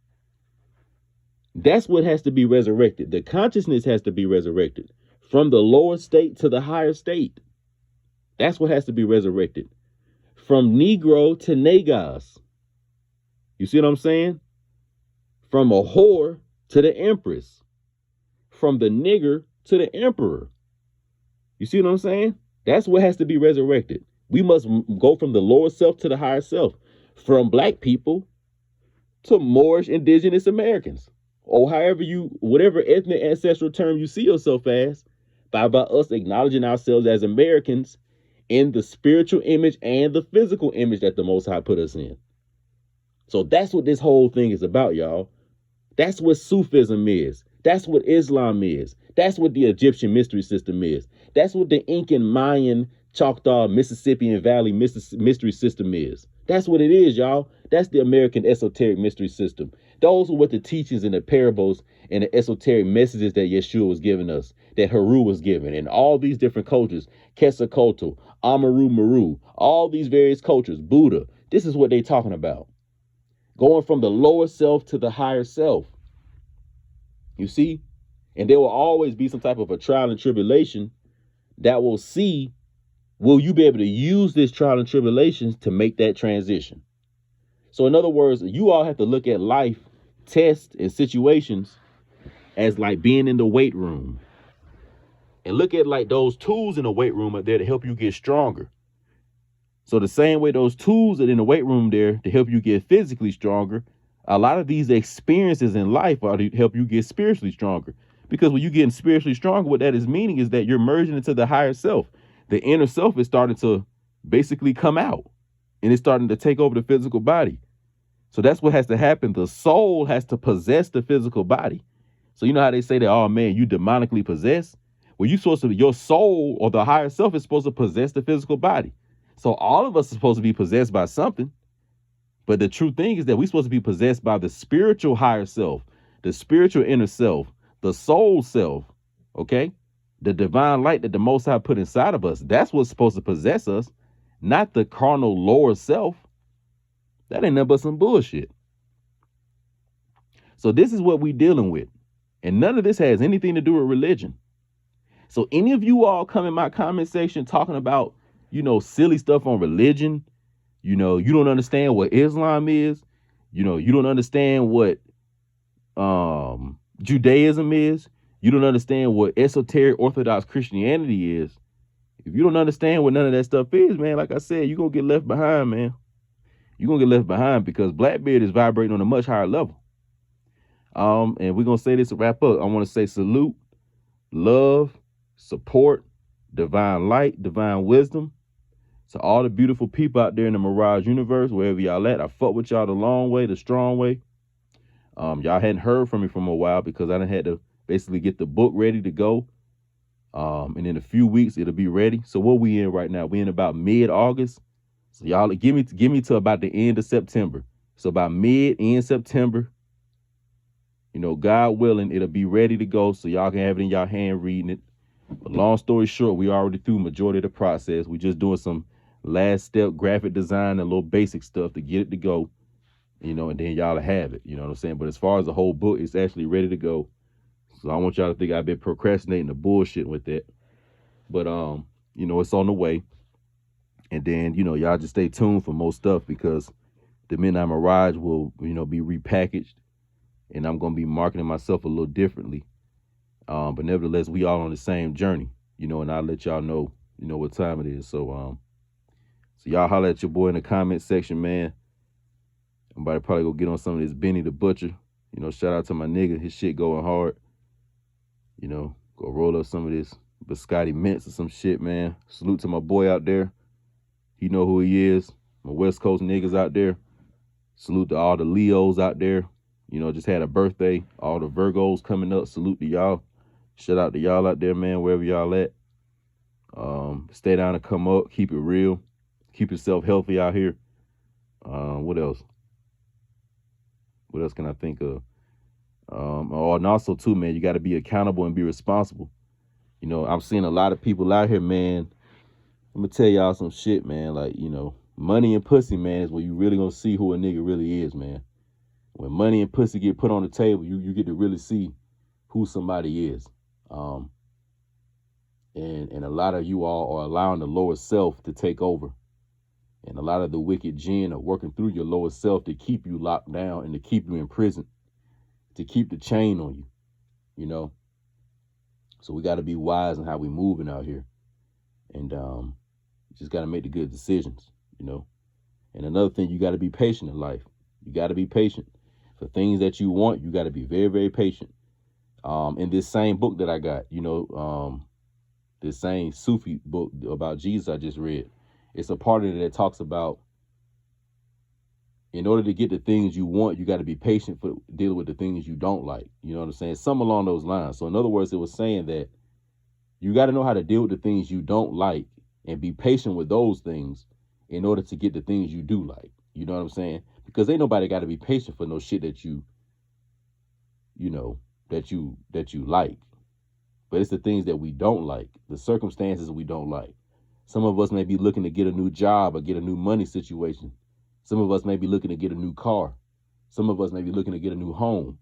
That's what has to be resurrected. The consciousness has to be resurrected from the lower state to the higher state. That's what has to be resurrected. From Negro to Nagas. You see what I'm saying? From a whore to the empress. From the nigger to the emperor. You see what I'm saying? That's what has to be resurrected. We must go from the lower self to the higher self. From black people to Moorish indigenous Americans. Or however whatever ethnic ancestral term you see yourself as, by us acknowledging ourselves as Americans in the spiritual image and the physical image that the Most High put us in. So that's what this whole thing is about, y'all. That's what Sufism is. That's what Islam is. That's what the Egyptian mystery system is. That's what the Incan, Mayan, Choctaw, Mississippian Valley mystery system is. That's what it is, y'all. That's the American esoteric mystery system. Those are what the teachings and the parables and the esoteric messages that Yeshua was giving us, that Haru was giving, and all these different cultures, Quetzalcoatl, Amaru Maru, all these various cultures, Buddha. This is what they're talking about. Going from the lower self to the higher self. You see? And there will always be some type of a trial and tribulation that will see, will you be able to use this trial and tribulations to make that transition? So in other words, you all have to look at life, tests, and situations as like being in the weight room. And look at like those tools in the weight room are there to help you get stronger. So the same way those tools are in the weight room there to help you get physically stronger, a lot of these experiences in life are to help you get spiritually stronger. Because when you're getting spiritually stronger, what that is meaning is that you're merging into the higher self. The inner self is starting to basically come out. And it's starting to take over the physical body. So that's what has to happen. The soul has to possess the physical body. So you know how they say that, oh man, you demonically possessed? Well, your soul or the higher self is supposed to possess the physical body. So all of us are supposed to be possessed by something. But the true thing is that we're supposed to be possessed by the spiritual higher self, the spiritual inner self, the soul self, okay? The divine light that the Most High put inside of us. That's what's supposed to possess us, not the carnal lower self. That ain't nothing but some bullshit. So this is what we dealing with. And none of this has anything to do with religion. So any of you all come in my comment section talking about, silly stuff on religion, you don't understand what Islam is, you don't understand what Judaism is, you don't understand what esoteric Orthodox Christianity is. If you don't understand what none of that stuff is, man, like I said, you're going to get left behind, man. You're going to get left behind because Blackbeard is vibrating on a much higher level. And we're going to say this to wrap up. I want to say salute, love, support, divine light, divine wisdom to all the beautiful people out there in the Mirage universe, wherever y'all at. I fuck with y'all the long way, the strong way. Y'all hadn't heard from me from a while because I done had to basically get the book ready to go. And in a few weeks, it'll be ready. So what we in right now? We in about mid-August. So y'all give me to about the end of September. So by end September, God willing, it'll be ready to go. So y'all can have it in y'all hand reading it. But long story short, we already through majority of the process. We just doing some last step graphic design and a little basic stuff to get it to go, and then y'all have it. You know what I'm saying? But as far as the whole book, it's actually ready to go. So I don't want y'all to think I've been procrastinating the bullshit with that. But, it's on the way. And then, y'all just stay tuned for more stuff because the Midnight Mirage will, be repackaged, and I'm going to be marketing myself a little differently. But nevertheless, we all on the same journey, and I'll let y'all know, what time it is. So y'all holler at your boy in the comment section, man. I'm about to probably go get on some of this Benny the Butcher. Shout out to my nigga. His shit going hard. Go roll up some of this biscotti mints or some shit, man. Salute to my boy out there. He know who he is. My West Coast niggas out there. Salute to all the Leos out there. Just had a birthday. All the Virgos coming up. Salute to y'all. Shout out to y'all out there, man, wherever y'all at. Stay down and come up. Keep it real. Keep yourself healthy out here. What else? What else can I think of? And also, too, man, you got to be accountable and be responsible. I'm seeing a lot of people out here, man. I'm going to tell y'all some shit, man. Like, money and pussy, man, is where you really going to see who a nigga really is, man. When money and pussy get put on the table, you get to really see who somebody is. And a lot of you all are allowing the lower self to take over. And a lot of the wicked jinn are working through your lower self to keep you locked down and to keep you in prison, to keep the chain on you, So we got to be wise in how we moving out here. And just got to make the good decisions, And another thing, you got to be patient in life. You got to be patient. For things that you want, you got to be very, very patient. In this same book that I got, this same Sufi book about Jesus I just read, it's a part of it that talks about in order to get the things you want, you got to be patient for dealing with the things you don't like. You know what I'm saying? Something along those lines. So in other words, it was saying that you got to know how to deal with the things you don't like and be patient with those things in order to get the things you do like. You know what I'm saying? Because ain't nobody got to be patient for no shit that you like. But it's the things that we don't like, the circumstances we don't like. Some of us may be looking to get a new job or get a new money situation. Some of us may be looking to get a new car. Some of us may be looking to get a new home.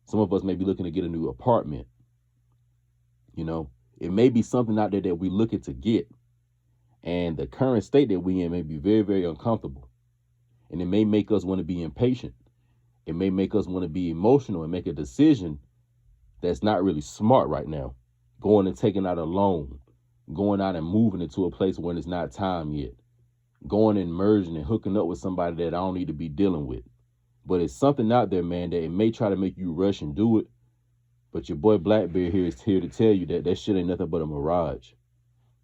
Some of us may be looking to get a new apartment. It may be something out there that we're looking to get. And the current state that we're in may be very, very uncomfortable. And it may make us want to be impatient. It may make us want to be emotional and make a decision that's not really smart right now. Going and taking out a loan. Going out and moving into a place when it's not time yet. Going and merging and hooking up with somebody that I don't need to be dealing with. But it's something out there, man, that it may try to make you rush and do it. But your boy Blackbeard here is here to tell you that shit ain't nothing but a mirage.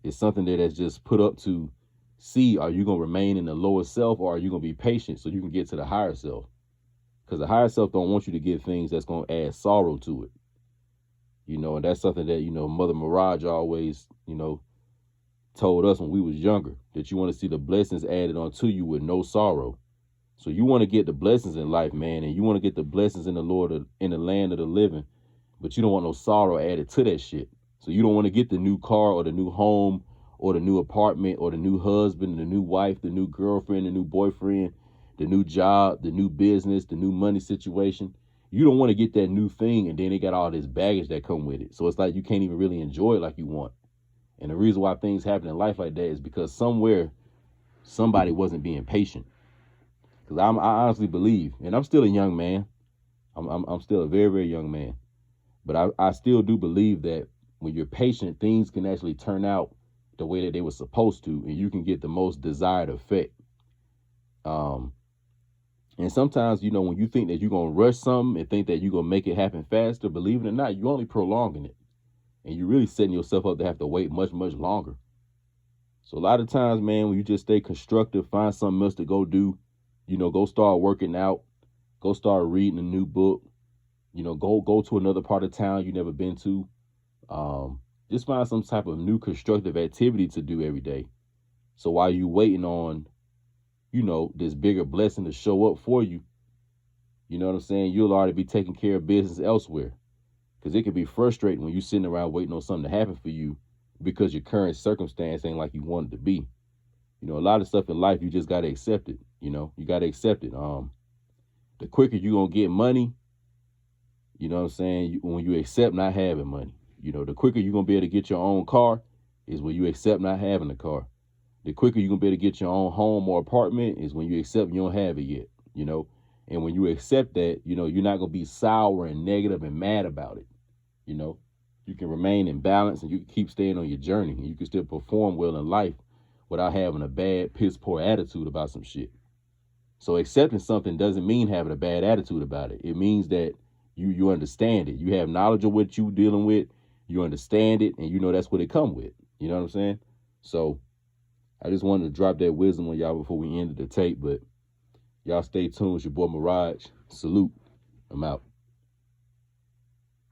It's something that's just put up to see, are you going to remain in the lower self or are you going to be patient so you can get to the higher self? Because the higher self don't want you to get things that's going to add sorrow to it. And that's something that, Mother Mirage always, told us when we was younger, that you want to see the blessings added onto you with no sorrow. So you want to get the blessings in life, man, and you want to get the blessings in the Lord, in the land of the living, but you don't want no sorrow added to that shit. So you don't want to get the new car or the new home or the new apartment or the new husband, the new wife, the new girlfriend, the new boyfriend, the new job, the new business, the new money situation. You don't want to get that new thing and then they got all this baggage that come with it. So it's like you can't even really enjoy it like you want. And the reason why things happen in life like that is because somewhere somebody wasn't being patient. Because I honestly believe, and I'm still a young man. I'm still a very, very young man. But I still do believe that when you're patient, things can actually turn out the way that they were supposed to, and you can get the most desired effect. And sometimes, when you think that you're going to rush something and think that you're going to make it happen faster, believe it or not, you're only prolonging it. And you're really setting yourself up to have to wait much, much longer. So a lot of times, man, when you just stay constructive, find something else to go do, go start working out, go start reading a new book, go to another part of town you never been to. Just find some type of new constructive activity to do every day. So while you're waiting on, this bigger blessing to show up for you, you know what I'm saying? You'll already be taking care of business elsewhere. Because it can be frustrating when you're sitting around waiting on something to happen for you because your current circumstance ain't like you want it to be. A lot of stuff in life, you just got to accept it. You got to accept it. The quicker you're going to get money, you know what I'm saying, when you accept not having money. The quicker you're going to be able to get your own car is when you accept not having a car. The quicker you're going to be able to get your own home or apartment is when you accept you don't have it yet, you know. And when you accept that, you know, you're not going to be sour and negative and mad about it, you know. You can remain in balance and you can keep staying on your journey and you can still perform well in life without having a bad, piss poor attitude about some shit. So accepting something doesn't mean having a bad attitude about it. It means that you understand it. You have knowledge of what you're dealing with. You understand it, and you know that's what it come with. You know what I'm saying? So I just wanted to drop that wisdom on y'all before we ended the tape. But y'all stay tuned. It's your boy Mirage. Salute. I'm out.